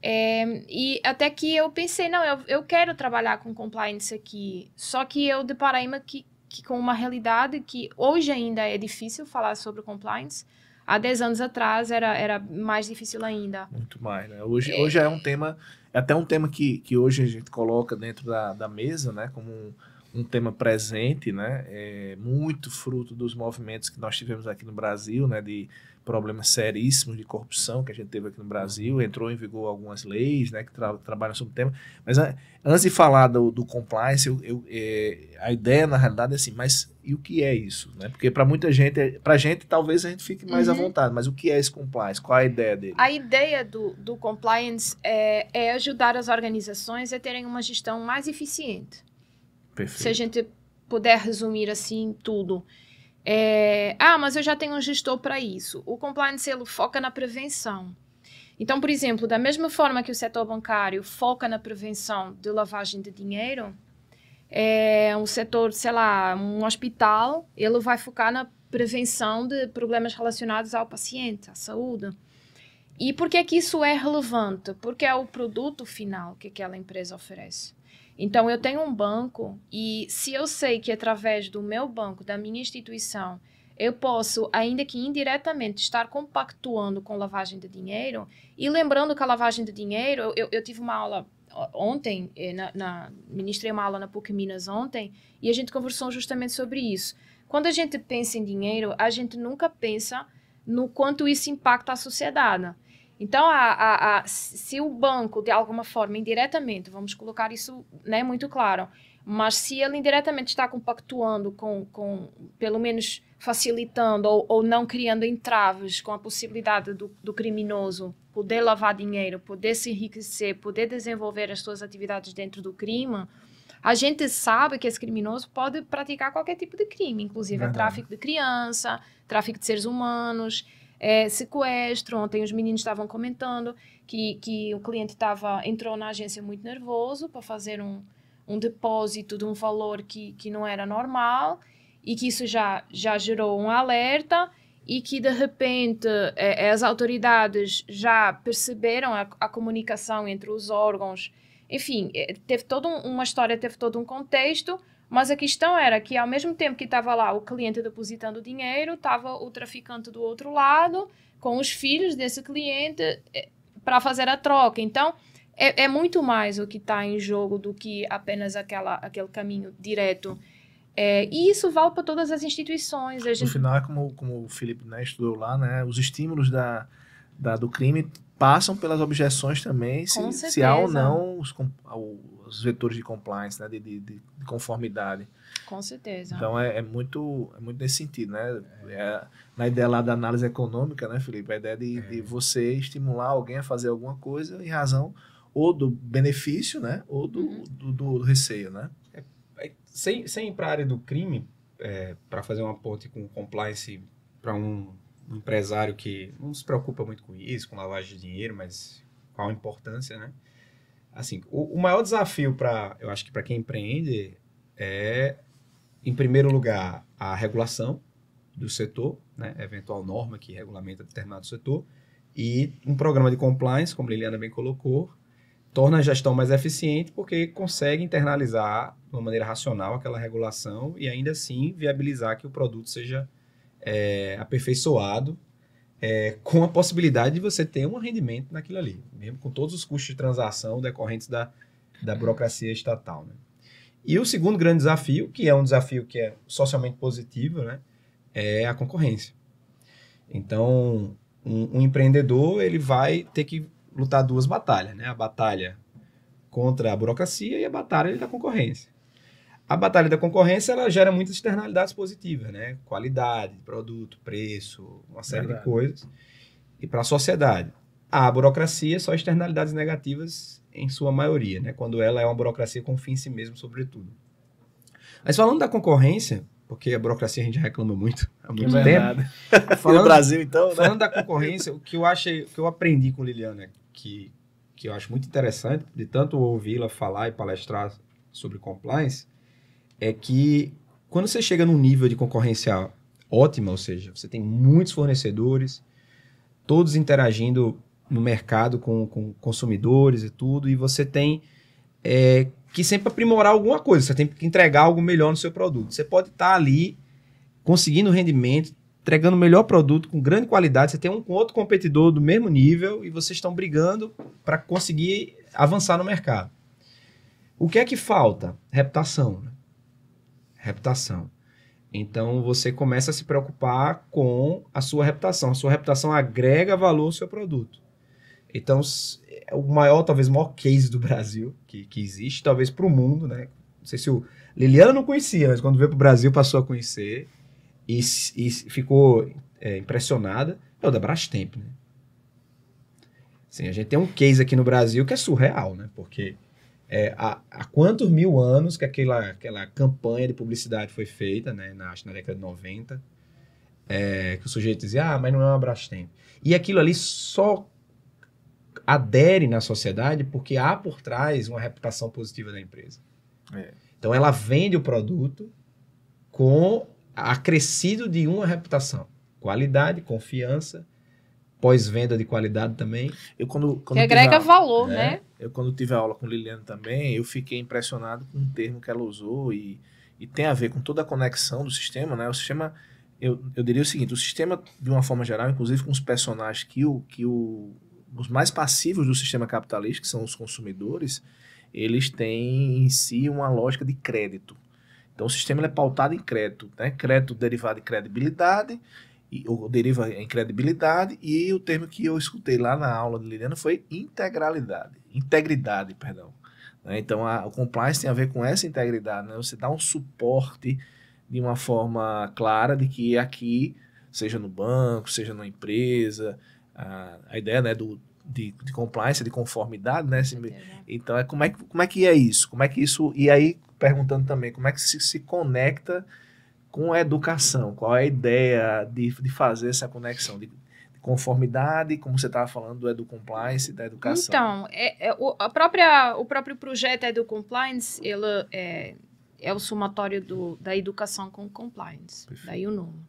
e até que eu pensei, não, eu quero trabalhar com compliance aqui, só que eu deparei-me que com uma realidade que hoje ainda é difícil falar sobre compliance, há 10 anos atrás era mais difícil ainda. Muito mais, né? Hoje é um tema, é até um tema que hoje a gente coloca dentro da mesa, né, como um tema presente, né, muito fruto dos movimentos que nós tivemos aqui no Brasil, né, de problemas seríssimos de corrupção que a gente teve aqui no Brasil. Entrou em vigor algumas leis, né, que trabalham sobre o tema. Mas antes de falar do compliance, a ideia, na realidade, é assim, mas e o que é isso? Né? Porque para muita gente, para a gente, talvez a gente fique mais à vontade, mas o que é esse compliance? Qual é a ideia dele? A ideia do compliance é ajudar as organizações a terem uma gestão mais eficiente. Perfeito. Se a gente puder resumir assim tudo. Mas eu já tenho um gestor para isso. O compliance ele foca na prevenção. Então, por exemplo, da mesma forma que o setor bancário foca na prevenção de lavagem de dinheiro, um setor, sei lá, um hospital, ele vai focar na prevenção de problemas relacionados ao paciente, à saúde. E por que é que isso é relevante? Porque é o produto final que aquela empresa oferece. Então, eu tenho um banco e se eu sei que através do meu banco, da minha instituição, eu posso, ainda que indiretamente, estar compactuando com lavagem de dinheiro, e lembrando que a lavagem de dinheiro, eu tive uma aula ontem, ministrei uma aula na PUC Minas ontem, e a gente conversou justamente sobre isso. Quando a gente pensa em dinheiro, a gente nunca pensa no quanto isso impacta a sociedade. Então, se o banco, de alguma forma, indiretamente, vamos colocar isso, né, muito claro, mas se ele indiretamente está compactuando com pelo menos facilitando ou não criando entraves com a possibilidade do criminoso poder lavar dinheiro, poder se enriquecer, poder desenvolver as suas atividades dentro do crime, a gente sabe que esse criminoso pode praticar qualquer tipo de crime, inclusive tráfico de criança, tráfico de seres humanos, sequestro. Ontem os meninos estavam comentando que o cliente entrou na agência muito nervoso para fazer um depósito de um valor que não era normal e que isso já gerou um alerta e que, de repente, as autoridades já perceberam a comunicação entre os órgãos. Enfim, teve toda uma história, teve todo um contexto, mas a questão era que, ao mesmo tempo que estava lá o cliente depositando o dinheiro, estava o traficante do outro lado, com os filhos desse cliente, para fazer a troca. Então, é muito mais o que está em jogo do que apenas aquele caminho direto. E isso vale para todas as instituições. No final, é como o Felipe, né, estudou lá, né, os estímulos do crime passam pelas objeções também, se há ou não os vetores de compliance, né, de conformidade. Com certeza. Então, é muito nesse sentido, né? Na ideia lá da análise econômica, né, Felipe? A ideia de você estimular alguém a fazer alguma coisa em razão ou do benefício, né, ou do receio, né? Sem ir para a área do crime, para fazer uma ponte com compliance para um empresário que não se preocupa muito com isso, com lavagem de dinheiro, mas qual a importância, né? Assim, o maior desafio eu acho que para quem empreende é, em primeiro lugar, a regulação do setor, né? Eventual norma que regulamenta determinado setor, e um programa de compliance, como a Liliana bem colocou, torna a gestão mais eficiente porque consegue internalizar de uma maneira racional aquela regulação e ainda assim viabilizar que o produto seja aperfeiçoado com a possibilidade de você ter um rendimento naquilo ali, mesmo com todos os custos de transação decorrentes da burocracia estatal, né? E o segundo grande desafio, que é um desafio que é socialmente positivo, né, é a concorrência. Então, um empreendedor ele vai ter que lutar duas batalhas, né? A batalha contra a burocracia e a batalha da concorrência. A batalha da concorrência ela gera muitas externalidades positivas, né? Qualidade, produto, preço, uma série de coisas. E para a sociedade, a burocracia só externalidades negativas em sua maioria, né? Quando ela é uma burocracia com fim em si mesmo, sobretudo. Mas falando da concorrência, porque a burocracia a gente reclama muito há muito tempo. Falando do Brasil, então, né? Falando da concorrência, o que eu aprendi com Liliana, que eu acho muito interessante, de tanto ouvi-la falar e palestrar sobre compliance, é que quando você chega num nível de concorrência ótima, ou seja, você tem muitos fornecedores, todos interagindo no mercado com consumidores e tudo, e você tem que sempre aprimorar alguma coisa, você tem que entregar algo melhor no seu produto. Você pode estar ali conseguindo rendimento, entregando o melhor produto com grande qualidade, você tem um outro competidor do mesmo nível e vocês estão brigando para conseguir avançar no mercado. O que é que falta? Reputação. Né? Reputação. Então, você começa a se preocupar com a sua reputação. A sua reputação agrega valor ao seu produto. Então, talvez o maior case do Brasil que existe, talvez para o mundo, né? Não sei se o Liliana não conhecia, mas quando veio para o Brasil passou a conhecer e ficou impressionada, é o da Brastemp, né? Assim, a gente tem um case aqui no Brasil que é surreal, né? Porque há quantos mil anos que aquela campanha de publicidade foi feita, né? Acho que na década de 90, que o sujeito dizia, mas não é uma Brastemp. E aquilo ali só adere na sociedade porque há por trás uma reputação positiva da empresa. Então, ela vende o produto com acrescido de uma reputação. Qualidade, confiança, pós-venda de qualidade também. Quando que agrega valor, né? Eu, quando tive aula com Liliana também, eu fiquei impressionado com um termo que ela usou e tem a ver com toda a conexão do sistema, né? O sistema, eu diria o seguinte, o sistema, de uma forma geral, inclusive com os personagens os mais passivos do sistema capitalista, que são os consumidores, eles têm em si uma lógica de crédito. Então, o sistema é pautado em crédito, né? Crédito derivado de credibilidade, ou deriva em credibilidade, e o termo que eu escutei lá na aula de Liliana foi integridade, perdão. Né? Então, o compliance tem a ver com essa integridade, né? Você dá um suporte de uma forma clara de que aqui, seja no banco, seja numa empresa, a ideia, né, de compliance, de conformidade, né? Então, como é que é isso? Como é que isso... E aí, perguntando também, como é que se conecta com a educação? Qual é a ideia de fazer essa conexão de conformidade, como você estava falando, do compliance e da educação? Então, o próprio projeto EduCompliance, ele é o somatório da educação com compliance, daí o nome.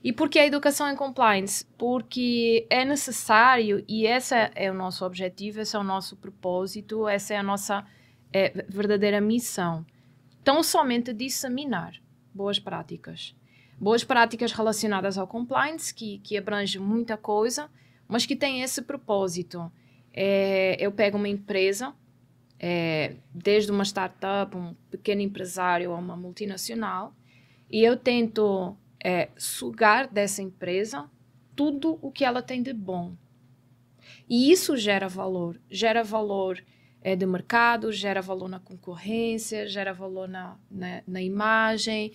E por que a educação em compliance? Porque é necessário, e esse é o nosso objetivo, esse é o nosso propósito, essa é a nossa verdadeira missão. Tão somente disseminar boas práticas. Boas práticas relacionadas ao compliance, que abrange muita coisa, mas que tem esse propósito. Eu pego uma empresa, desde uma startup, um pequeno empresário a uma multinacional, e eu tento sugar dessa empresa tudo o que ela tem de bom. E isso gera valor de mercado, gera valor na concorrência, gera valor na imagem.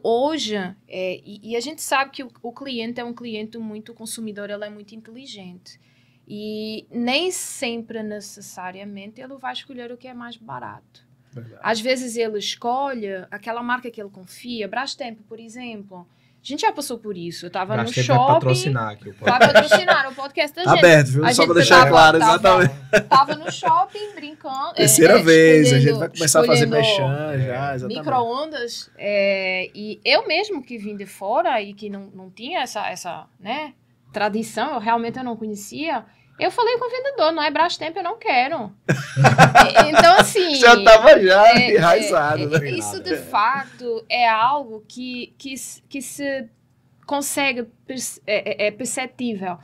Hoje, e a gente sabe que o cliente é um cliente muito consumidor, ele é muito inteligente. E nem sempre, necessariamente, ele vai escolher o que é mais barato. Verdade. Às vezes ele escolhe aquela marca que ele confia. Brastemp, por exemplo. A gente já passou por isso. Eu estava no shopping... Vai patrocinar aqui o podcast. Vai patrocinar o podcast da gente. Aberto, viu? Só para deixar claro, exatamente. Estava no shopping, brincando. Terceira vez, a gente vai começar a fazer mexã já, exatamente. Micro-ondas. E eu mesmo que vim de fora e que não tinha essa tradição, eu não conhecia... Eu falei com o vendedor, não é Brastemp, eu não quero. Então, assim... Já estava enraizado. Né? Isso, de fato, é algo que se consegue, é perceptível.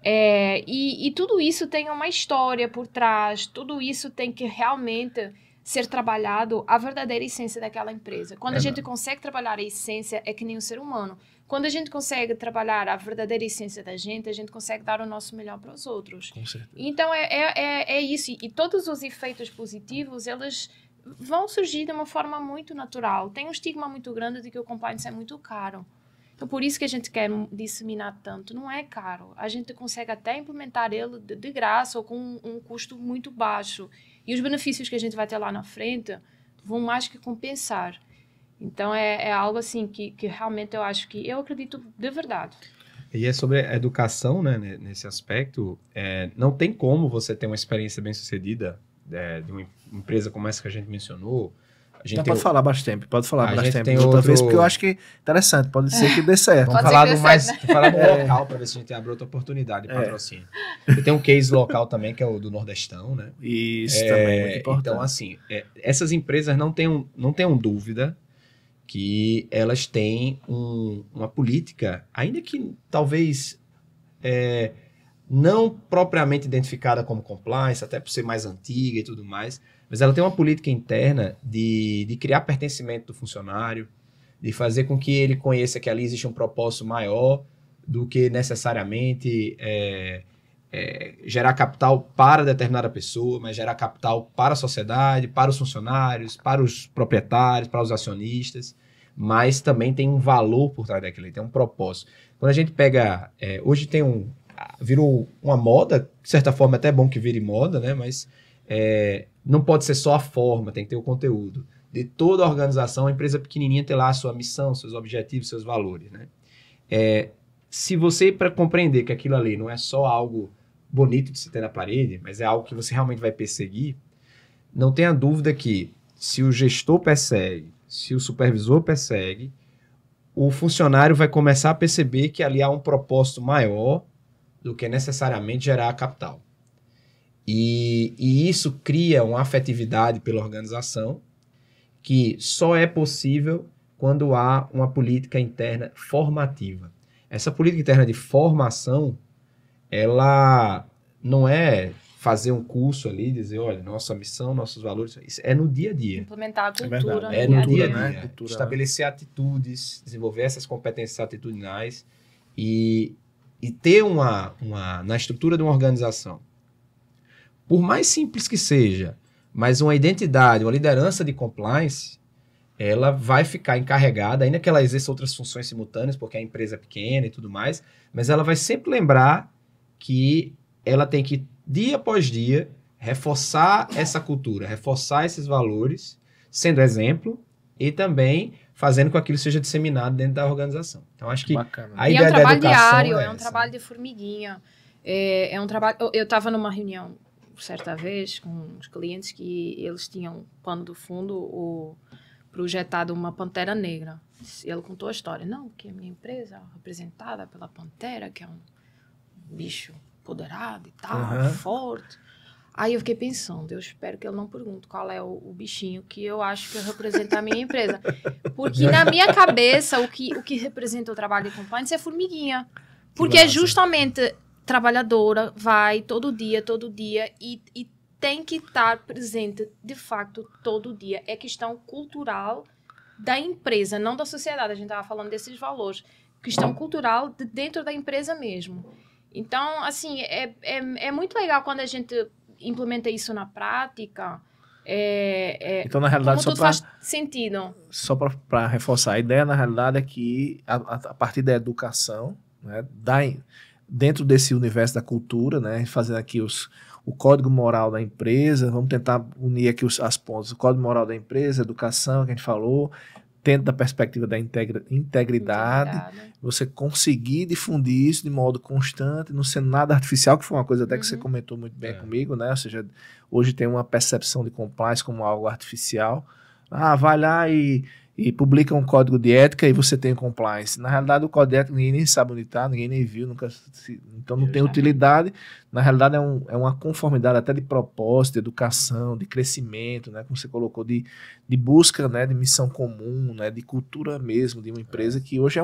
E tudo isso tem uma história por trás, tudo isso tem que realmente ser trabalhado a verdadeira essência daquela empresa. Quando a gente consegue trabalhar a essência, é que nem um ser humano. Quando a gente consegue trabalhar a verdadeira essência da gente, a gente consegue dar o nosso melhor para os outros. Com certeza. Então, é isso. E todos os efeitos positivos, eles vão surgir de uma forma muito natural. Tem um estigma muito grande de que o compliance é muito caro. Então, por isso que a gente quer disseminar tanto. Não é caro. A gente consegue até implementar ele de graça ou com um custo muito baixo. E os benefícios que a gente vai ter lá na frente vão mais que compensar. Então, é algo assim que realmente eu acho que... Eu acredito de verdade. E é sobre a educação, né, nesse aspecto. Não tem como você ter uma experiência bem-sucedida de uma empresa como essa que a gente mencionou. Pode falar Brastemp outra vez, porque eu acho que é interessante. Pode ser que dê certo. Vamos falar do local, para ver se a gente abre outra oportunidade de patrocínio. E tem um case local também, que é o do Nordestão, né? Isso também é muito importante. Então, assim, essas empresas não tenham dúvida que elas têm uma política, ainda que talvez não propriamente identificada como compliance, até por ser mais antiga e tudo mais, mas ela tem uma política interna de criar pertencimento do funcionário, de fazer com que ele conheça que ali existe um propósito maior do que necessariamente gerar capital para determinada pessoa, mas gerar capital para a sociedade, para os funcionários, para os proprietários, para os acionistas, mas também tem um valor por trás daquilo, tem um propósito. Quando a gente pega... hoje virou uma moda, de certa forma até é bom que vire moda, né? Mas não pode ser só a forma, tem que ter o conteúdo. De toda a organização, a empresa pequenininha tem lá a sua missão, seus objetivos, seus valores, né? Se você, para compreender que aquilo ali não é só algo bonito de se ter na parede, mas é algo que você realmente vai perseguir, não tenha dúvida que se o gestor persegue, se o supervisor persegue, o funcionário vai começar a perceber que ali há um propósito maior do que necessariamente gerar capital. E isso cria uma afetividade pela organização que só é possível quando há uma política interna formativa. Essa política interna de formação, ela não é fazer um curso ali, dizer, olha, nossa missão, nossos valores, isso é no dia a dia. Implementar a cultura. No dia a dia. Né? Estabelecer atitudes, desenvolver essas competências atitudinais e ter na estrutura de uma organização, por mais simples que seja, mas uma identidade, uma liderança de compliance, ela vai ficar encarregada, ainda que ela exerça outras funções simultâneas, porque a empresa é pequena e tudo mais, mas ela vai sempre lembrar que ela tem que, dia após dia, reforçar essa cultura, reforçar esses valores, sendo exemplo e também fazendo com que aquilo seja disseminado dentro da organização. Então, acho que bacana. A ideia da educação é um trabalho diário, é um essa. Trabalho de formiguinha. É um trabalho... Eu estava numa reunião, certa vez, com os clientes que eles tinham pano do fundo, o projetado uma pantera negra. Ele contou a história. Não, que a minha empresa é representada pela pantera, que é um bicho poderado e tal, forte. Aí eu fiquei pensando, eu espero que ele não pergunte qual é o bichinho que eu acho que representa a minha empresa. Porque na minha cabeça, o que representa o trabalho de compliance é formiguinha. Porque é justamente trabalhadora, vai todo dia e tem que estar presente, de facto, todo dia. É questão cultural da empresa, não da sociedade. A gente estava falando desses valores. Questão cultural de dentro da empresa mesmo. Então, assim, é muito legal quando a gente implementa isso na prática. Então, na realidade, como tudo faz sentido. Só para reforçar, a ideia, na realidade, é que a partir da educação, né, dentro desse universo da cultura, né, fazendo aqui o código moral da empresa, vamos tentar unir aqui as pontas, o código moral da empresa, educação, que a gente falou, dentro da perspectiva da integridade, você conseguir difundir isso de modo constante, não sendo nada artificial, que foi uma coisa até que você comentou muito bem comigo, né? Ou seja, hoje tem uma percepção de compliance como algo artificial. Vai lá e publica um código de ética e você tem compliance. Na realidade, o código de ética ninguém nem sabe onde está, ninguém nem viu, então não tem utilidade. Na realidade, é uma conformidade até de propósito, de educação, de crescimento, né? Como você colocou, de busca, né? De missão comum, né? De cultura mesmo, de uma empresa que hoje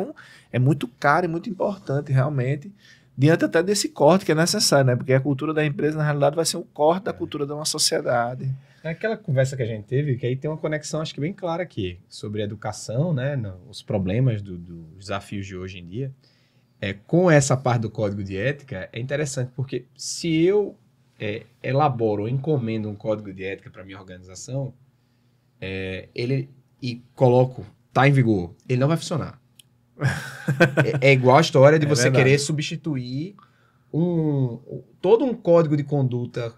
é muito caro e muito importante, realmente, diante até desse corte que é necessário, né? Porque a cultura da empresa, na realidade, vai ser um corte da cultura de uma sociedade. É aquela conversa que a gente teve, que aí tem uma conexão, acho que bem clara aqui, sobre a educação, né, os problemas dos desafios de hoje em dia. Com essa parte do código de ética, é interessante, porque se eu elaboro ou encomendo um código de ética para minha organização, e coloco, tá em vigor, ele não vai funcionar. É igual a história de você querer substituir todo um código de conduta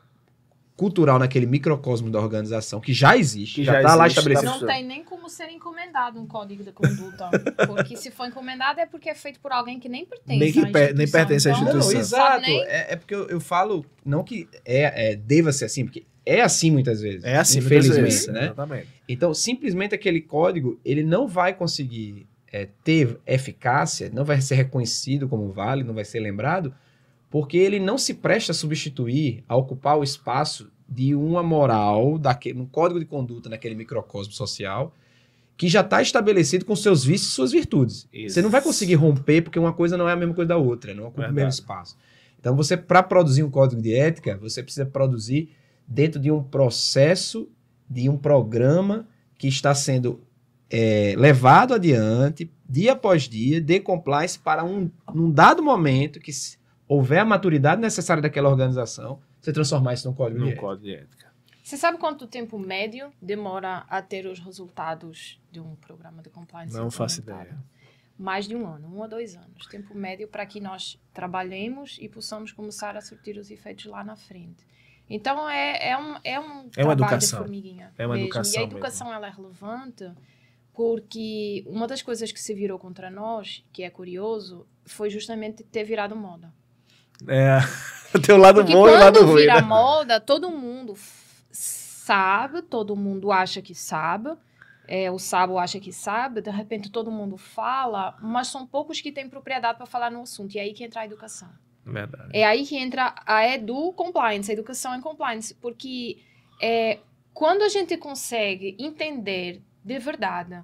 cultural naquele microcosmo da organização, que já existe, já está lá estabelecido. Não tem nem como ser encomendado um código de conduta. Porque se for encomendado é porque é feito por alguém que nem pertence à instituição. Nem pertence à instituição. Não, exato. É porque eu falo, não que deva ser assim, porque é assim muitas vezes. É assim, infelizmente, né? Exatamente. Então, simplesmente aquele código, ele não vai conseguir ter eficácia, não vai ser reconhecido como válido, não vai ser lembrado, porque ele não se presta a substituir, a ocupar o espaço de uma moral, um código de conduta naquele microcosmo social, que já está estabelecido com seus vícios e suas virtudes. Isso. Você não vai conseguir romper, porque uma coisa não é a mesma coisa da outra, não ocupa o mesmo espaço. Então, para produzir um código de ética, você precisa produzir dentro de um processo, de um programa que está sendo levado adiante, dia após dia, de compliance, para num dado momento que houver a maturidade necessária daquela organização, você transformar isso num código de ética. Você sabe quanto tempo médio demora a ter os resultados de um programa de compliance? Não faço ideia. Mais de 1 ano, 1 a 2 anos. Tempo médio para que nós trabalhemos e possamos começar a surtir os efeitos lá na frente. Então, é um trabalho de formiguinha. É uma educação. E a educação ela é relevante porque uma das coisas que se virou contra nós, que é curioso, foi justamente ter virado moda. Tem o lado bom e o lado ruim. Quando vira moda, todo mundo sabe, todo mundo acha que sabe, o sábio acha que sabe, de repente todo mundo fala, mas são poucos que têm propriedade para falar no assunto. E é aí que entra a educação. Verdade. É aí que entra a compliance, a educação em compliance, porque quando a gente consegue entender de verdade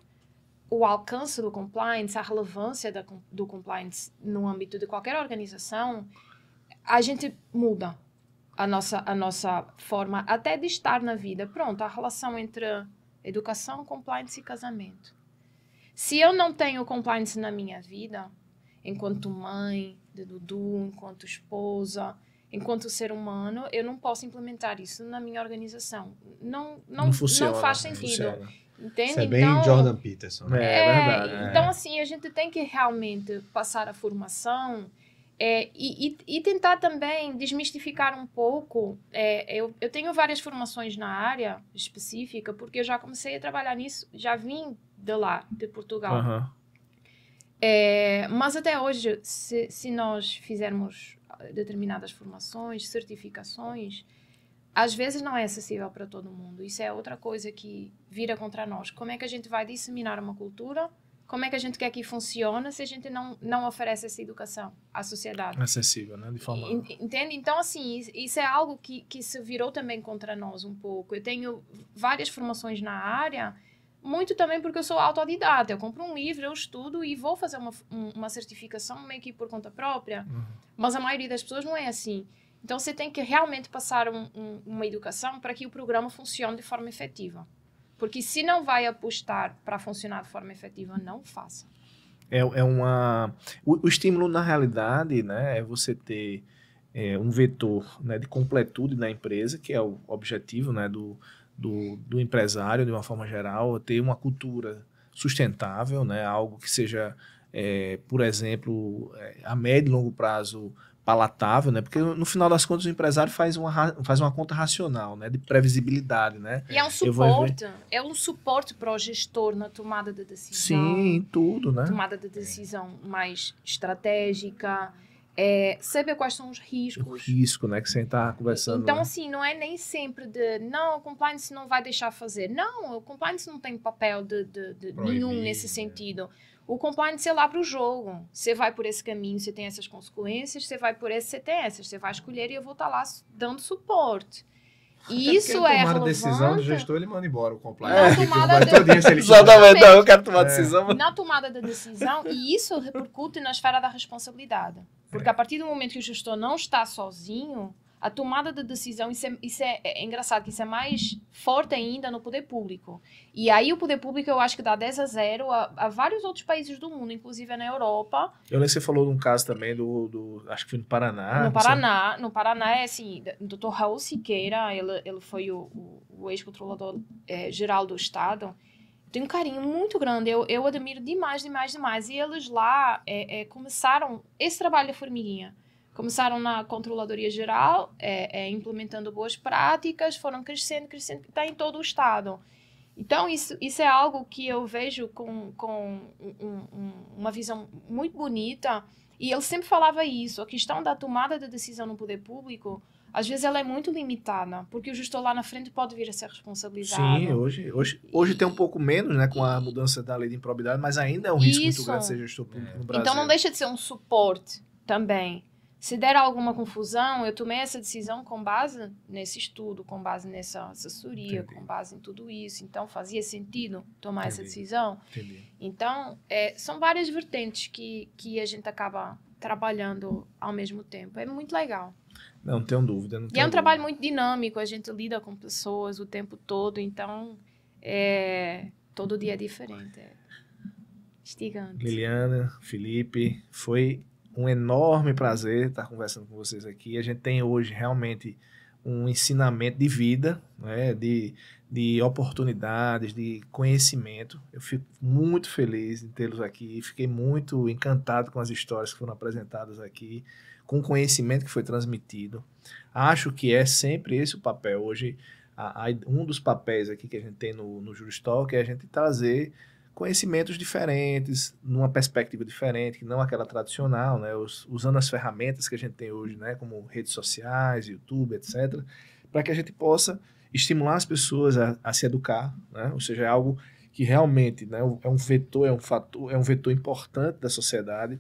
o alcance do compliance, a relevância do compliance no âmbito de qualquer organização, a gente muda a nossa forma até de estar na vida. Pronto, a relação entre educação, compliance e casamento. Se eu não tenho compliance na minha vida, enquanto mãe de Dudu, enquanto esposa, enquanto ser humano, eu não posso implementar isso na minha organização. Não funciona, não faz sentido. Entende? Isso é bem então, Jordan Peterson. Né? É verdade. Então, assim, a gente tem que realmente passar a formação e tentar também desmistificar um pouco. Eu tenho várias formações na área específica, porque eu já comecei a trabalhar nisso, já vim de lá, de Portugal. Uhum. Mas até hoje, se nós fizermos determinadas formações, certificações, às vezes não é acessível para todo mundo. Isso é outra coisa que vira contra nós. Como é que a gente vai disseminar uma cultura? Como é que a gente quer que funcione se a gente não oferece essa educação à sociedade? Acessível, né? De forma... Entende? Então, assim, isso é algo que se virou também contra nós um pouco. Eu tenho várias formações na área, muito também porque eu sou autodidata. Eu compro um livro, eu estudo e vou fazer uma certificação meio que por conta própria. Mas a maioria das pessoas não é assim. Então, você tem que realmente passar uma educação para que o programa funcione de forma efetiva. Porque se não vai apostar para funcionar de forma efetiva, não faça. O estímulo, na realidade, né, é você ter um vetor, né, de completude na empresa, que é o objetivo, né, do empresário, de uma forma geral, ter uma cultura sustentável, né, algo que seja, por exemplo, a médio e longo prazo palatável, né? Porque no final das contas o empresário faz uma conta racional, né? De previsibilidade, né? E é um suporte para o gestor na tomada de decisão. Sim, tudo, né? Tomada de decisão mais estratégica, saber quais são os riscos. O risco, né? Que você está conversando. Então, né? assim, não é nem sempre não, o compliance não vai deixar fazer. Não, o compliance não tem papel de nenhum nesse sentido. O compliance, ele abre o jogo. Você vai por esse caminho, você tem essas consequências, você vai por esse, você tem essas. Você vai escolher e eu vou estar lá dando suporte. E isso é relevante. Tomar a decisão do gestor, ele manda embora o compliance. Exatamente, eu quero tomar decisão. Na tomada da decisão, e isso repercute na esfera da responsabilidade. Porque a partir do momento que o gestor não está sozinho, a tomada de decisão, isso é engraçado, que isso é mais forte ainda no poder público. E aí o poder público eu acho que dá 10-0 a vários outros países do mundo, inclusive na Europa. Eu lembro que você falou de um caso também acho que foi no Paraná. No Paraná é assim, o Dr. Raul Siqueira, ele foi o ex-controlador geral do Estado. Tem um carinho muito grande, eu admiro demais. E eles lá começaram esse trabalho da formiguinha. Começaram na controladoria geral, implementando boas práticas, foram crescendo, está em todo o Estado. Então, isso é algo que eu vejo com uma visão muito bonita, e ele sempre falava isso, a questão da tomada de decisão no poder público, às vezes ela é muito limitada, porque o gestor lá na frente pode vir a ser responsabilizado. Sim, hoje tem um pouco menos, né, com a mudança da lei de improbidade, mas ainda é um risco muito grande ser gestor público no Brasil. Então, não deixa de ser um suporte também. Se der alguma confusão, eu tomei essa decisão com base nesse estudo, com base nessa assessoria, Entendi. com base em tudo isso. Então, fazia sentido tomar Entendi. essa decisão. Entendi. Então, são várias vertentes que a gente acaba trabalhando ao mesmo tempo. É muito legal. Não tenho dúvida. E é um trabalho muito dinâmico. A gente lida com pessoas o tempo todo. Então, todo dia é diferente. É instigante. Liliana, Felipe, foi um enorme prazer estar conversando com vocês aqui. A gente tem hoje realmente um ensinamento de vida, né, de oportunidades, de conhecimento. Eu fico muito feliz em tê-los aqui. Fiquei muito encantado com as histórias que foram apresentadas aqui, com o conhecimento que foi transmitido. Acho que é sempre esse o papel. Hoje, um dos papéis aqui que a gente tem no Juristalk é a gente trazer conhecimentos diferentes, numa perspectiva diferente, que não aquela tradicional, né? Usando as ferramentas que a gente tem hoje, né? Como redes sociais, YouTube, etc., para que a gente possa estimular as pessoas a se educar, né? Ou seja, é algo que realmente, né, é um vetor, é um vetor importante da sociedade,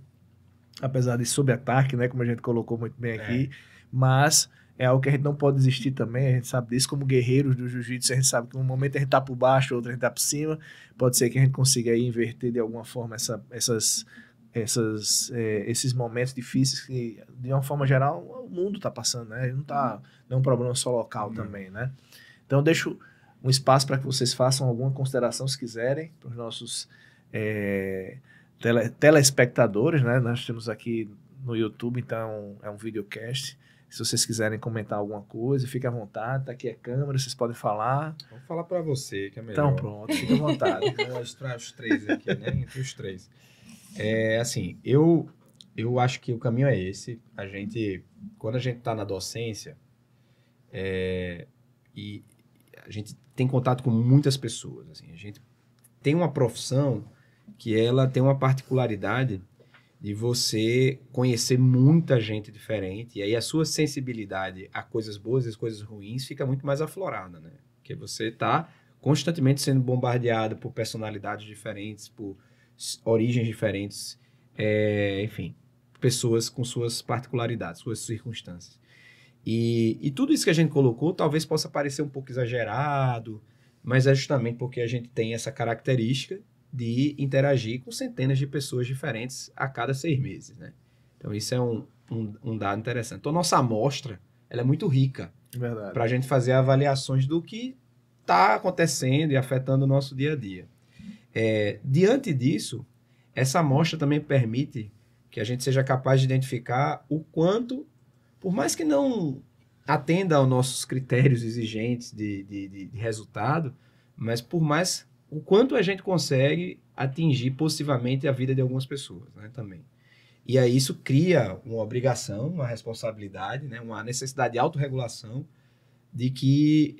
apesar de sob ataque, né? Como a gente colocou muito bem aqui, mas é algo que a gente não pode desistir também, a gente sabe disso, como guerreiros do jiu-jitsu, a gente sabe que um momento a gente tá por baixo, outro a gente tá por cima, pode ser que a gente consiga aí inverter de alguma forma esses momentos difíceis que, de uma forma geral, o mundo tá passando, né? Não é um problema só local também, né? Então eu deixo um espaço para que vocês façam alguma consideração, se quiserem, para os nossos telespectadores, né? Nós temos aqui no YouTube, então é um videocast. Se vocês quiserem comentar alguma coisa, fique à vontade, tá aqui a câmera, vocês podem falar. Vamos falar para você, que é melhor. Então pronto, fique à vontade. Vamos mostrar os três aqui, né? Entre os três. Assim, eu acho que o caminho é esse. Quando a gente está na docência, e a gente tem contato com muitas pessoas, assim, a gente tem uma profissão que ela tem uma particularidade de você conhecer muita gente diferente, e aí a sua sensibilidade a coisas boas e as coisas ruins fica muito mais aflorada, né? Porque você está constantemente sendo bombardeado por personalidades diferentes, por origens diferentes, enfim, pessoas com suas particularidades, suas circunstâncias. E tudo isso que a gente colocou talvez possa parecer um pouco exagerado, mas é justamente porque a gente tem essa característica de interagir com centenas de pessoas diferentes a cada 6 meses, né? Então isso é um dado interessante. Então nossa amostra, ela é muito rica para a gente fazer avaliações do que está acontecendo e afetando o nosso dia a dia. Diante disso, essa amostra também permite que a gente seja capaz de identificar o quanto, por mais que não atenda aos nossos critérios exigentes de resultado, mas por mais o quanto a gente consegue atingir positivamente a vida de algumas pessoas, né, também. E aí isso cria uma obrigação, uma responsabilidade, né, uma necessidade de autorregulação de que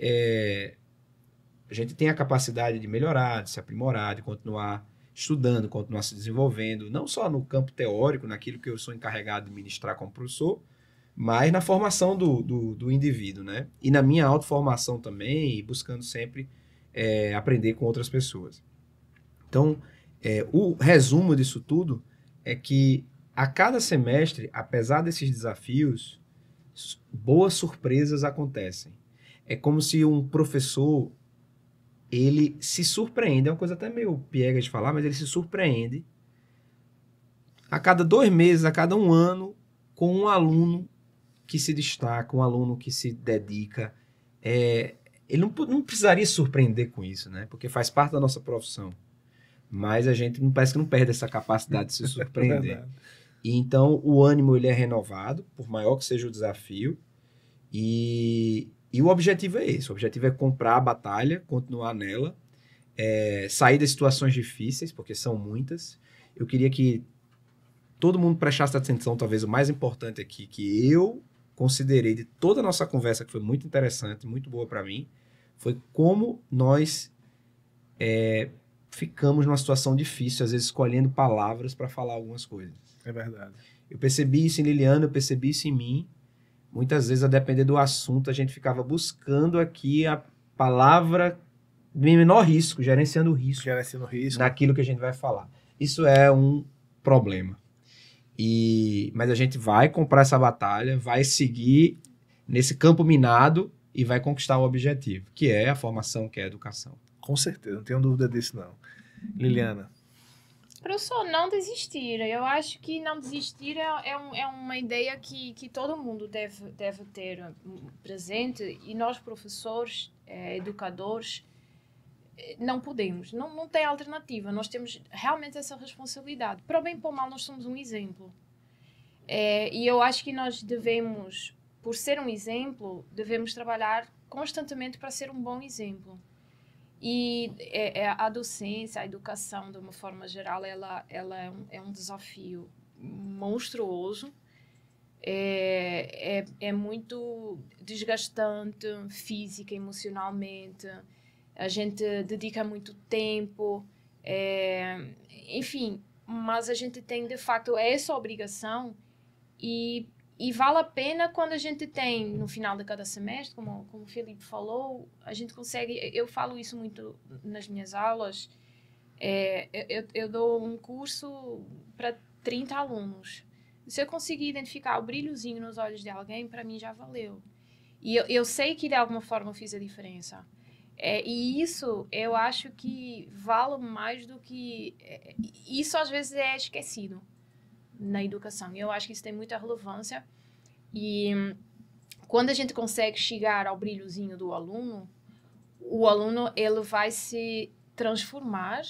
a gente tem a capacidade de melhorar, de se aprimorar, de continuar estudando, continuar se desenvolvendo, não só no campo teórico, naquilo que eu sou encarregado de ministrar como professor, mas na formação do indivíduo, né? E na minha autoformação também, e buscando sempre aprender com outras pessoas. Então, o resumo disso tudo é que a cada semestre, apesar desses desafios, boas surpresas acontecem. É como se um professor, ele se surpreende, é uma coisa até meio piega de falar, mas ele se surpreende a cada 2 meses, a cada 1 ano, com um aluno que se destaca, um aluno que se dedica. Ele não precisaria se surpreender com isso, né? Porque faz parte da nossa profissão. Mas a gente parece que não perde essa capacidade de se surpreender. E então o ânimo ele é renovado, por maior que seja o desafio. E o objetivo é esse. O objetivo é comprar a batalha, continuar nela, sair das situações difíceis, porque são muitas. Eu queria que todo mundo prestasse atenção, talvez o mais importante aqui, que eu considerei de toda a nossa conversa, que foi muito interessante, muito boa para mim, foi como nós ficamos numa situação difícil, às vezes escolhendo palavras para falar algumas coisas. É verdade. Eu percebi isso em Liliana, eu percebi isso em mim. Muitas vezes, a depender do assunto, a gente ficava buscando aqui a palavra de menor risco, gerenciando o risco. Gerenciando o risco. Naquilo que a gente vai falar. Isso é um problema. Mas a gente vai comprar essa batalha, vai seguir nesse campo minado e vai conquistar o objetivo, que é a formação, que é a educação. Com certeza, não tenho dúvida disso, não. Liliana? Professor, não desistir. Eu acho que não desistir é uma ideia que todo mundo deve ter presente, e nós, professores, educadores, não podemos, não tem alternativa. Nós temos realmente essa responsabilidade. Para o bem e para o mal, nós somos um exemplo. E eu acho que nós devemos, por ser um exemplo, devemos trabalhar constantemente para ser um bom exemplo. E a docência, a educação, de uma forma geral, ela é um desafio monstruoso. É muito desgastante, física, emocionalmente. A gente dedica muito tempo. Enfim, mas a gente tem, de facto, essa obrigação e vale a pena quando a gente tem, no final de cada semestre, como o Filipe falou, a gente consegue... Eu falo isso muito nas minhas aulas. Eu dou um curso para 30 alunos. Se eu conseguir identificar o brilhozinho nos olhos de alguém, para mim já valeu. E eu sei que, de alguma forma, eu fiz a diferença. E isso, eu acho que vale mais do que... Isso, às vezes, é esquecido na educação. Eu acho que isso tem muita relevância. E quando a gente consegue chegar ao brilhozinho do aluno, o aluno ele vai se transformar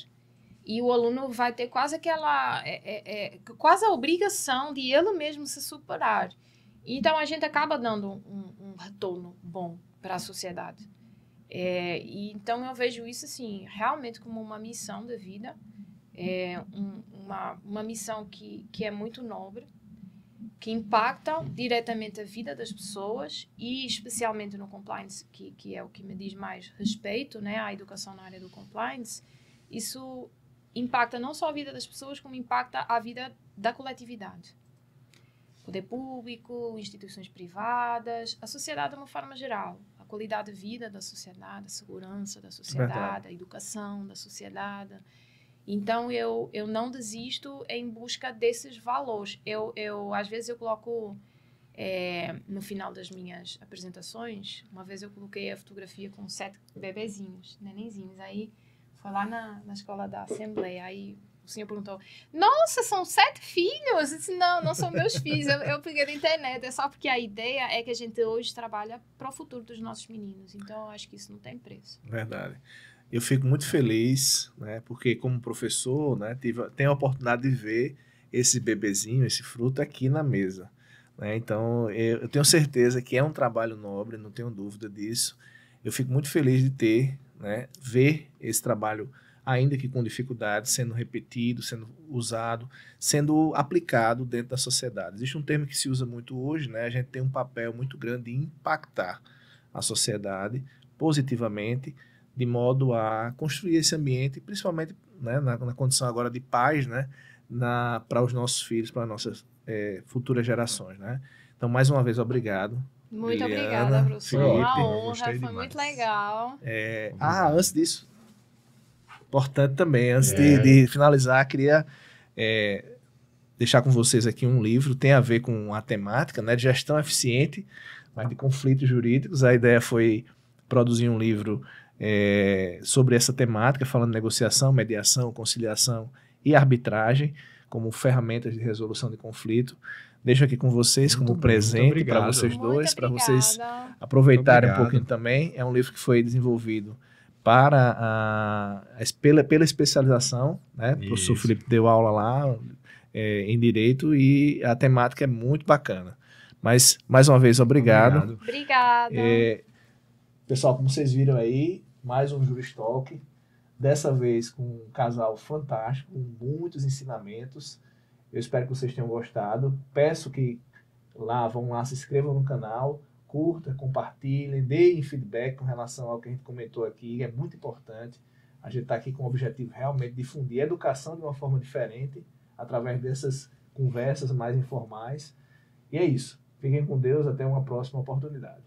e o aluno vai ter quase quase a obrigação de ele mesmo se superar. Então, a gente acaba dando um retorno bom para a sociedade. E então, eu vejo isso, assim, realmente como uma missão da vida. Uma missão que é muito nobre, que impacta diretamente a vida das pessoas e especialmente no compliance, que é o que me diz mais respeito, né, à educação na área do compliance. Isso impacta não só a vida das pessoas, como impacta a vida da coletividade. Poder público, instituições privadas, a sociedade de uma forma geral. A qualidade de vida da sociedade, a segurança da sociedade, Verdade. a educação da sociedade. Então, eu não desisto em busca desses valores. Às vezes, eu coloco, no final das minhas apresentações, uma vez eu coloquei a fotografia com 7 bebezinhos, nenenzinhos. Aí, foi lá na escola da Assembleia, aí o senhor perguntou, nossa, são 7 filhos? Eu disse, não são meus filhos, eu peguei da internet, é só porque a ideia é que a gente hoje trabalha para o futuro dos nossos meninos, então eu acho que isso não tem preço. Verdade. Eu fico muito feliz, né, porque como professor, né, tenho a oportunidade de ver esse bebezinho, esse fruto aqui na mesa, né, então eu tenho certeza que é um trabalho nobre, não tenho dúvida disso. Eu fico muito feliz de ter, né, ver esse trabalho, ainda que com dificuldade, sendo repetido, sendo usado, sendo aplicado dentro da sociedade. Existe um termo que se usa muito hoje, né, a gente tem um papel muito grande de impactar a sociedade positivamente, de modo a construir esse ambiente, principalmente, né, na condição agora de pais, né, para os nossos filhos, para as nossas futuras gerações. Né? Então, mais uma vez, obrigado. Muito Liliana, obrigada, professor. Felipe. Uma Eu honra, gostei foi demais. muito legal. Antes disso, importante também, antes de finalizar, queria deixar com vocês aqui um livro, tem a ver com a temática, né, de gestão eficiente, mas de conflitos jurídicos. A ideia foi produzir um livro sobre essa temática, falando de negociação, mediação, conciliação e arbitragem como ferramentas de resolução de conflito. Deixo aqui com vocês Muito como bom, presente muito para obrigado. vocês dois, Muito para vocês obrigada. aproveitarem um Obrigado. pouquinho também. É um livro que foi desenvolvido pela especialização, né? O professor Isso. Felipe deu aula lá em Direito e a temática é muito bacana. Mas, mais uma vez, obrigado. Obrigada. Pessoal, como vocês viram aí, mais um Juristalk, dessa vez com um casal fantástico, com muitos ensinamentos. Eu espero que vocês tenham gostado. Peço que vão lá, se inscrevam no canal, curta, compartilhem, deem feedback com relação ao que a gente comentou aqui, é muito importante. A gente está aqui com o objetivo realmente de difundir a educação de uma forma diferente, através dessas conversas mais informais. E é isso. Fiquem com Deus, até uma próxima oportunidade.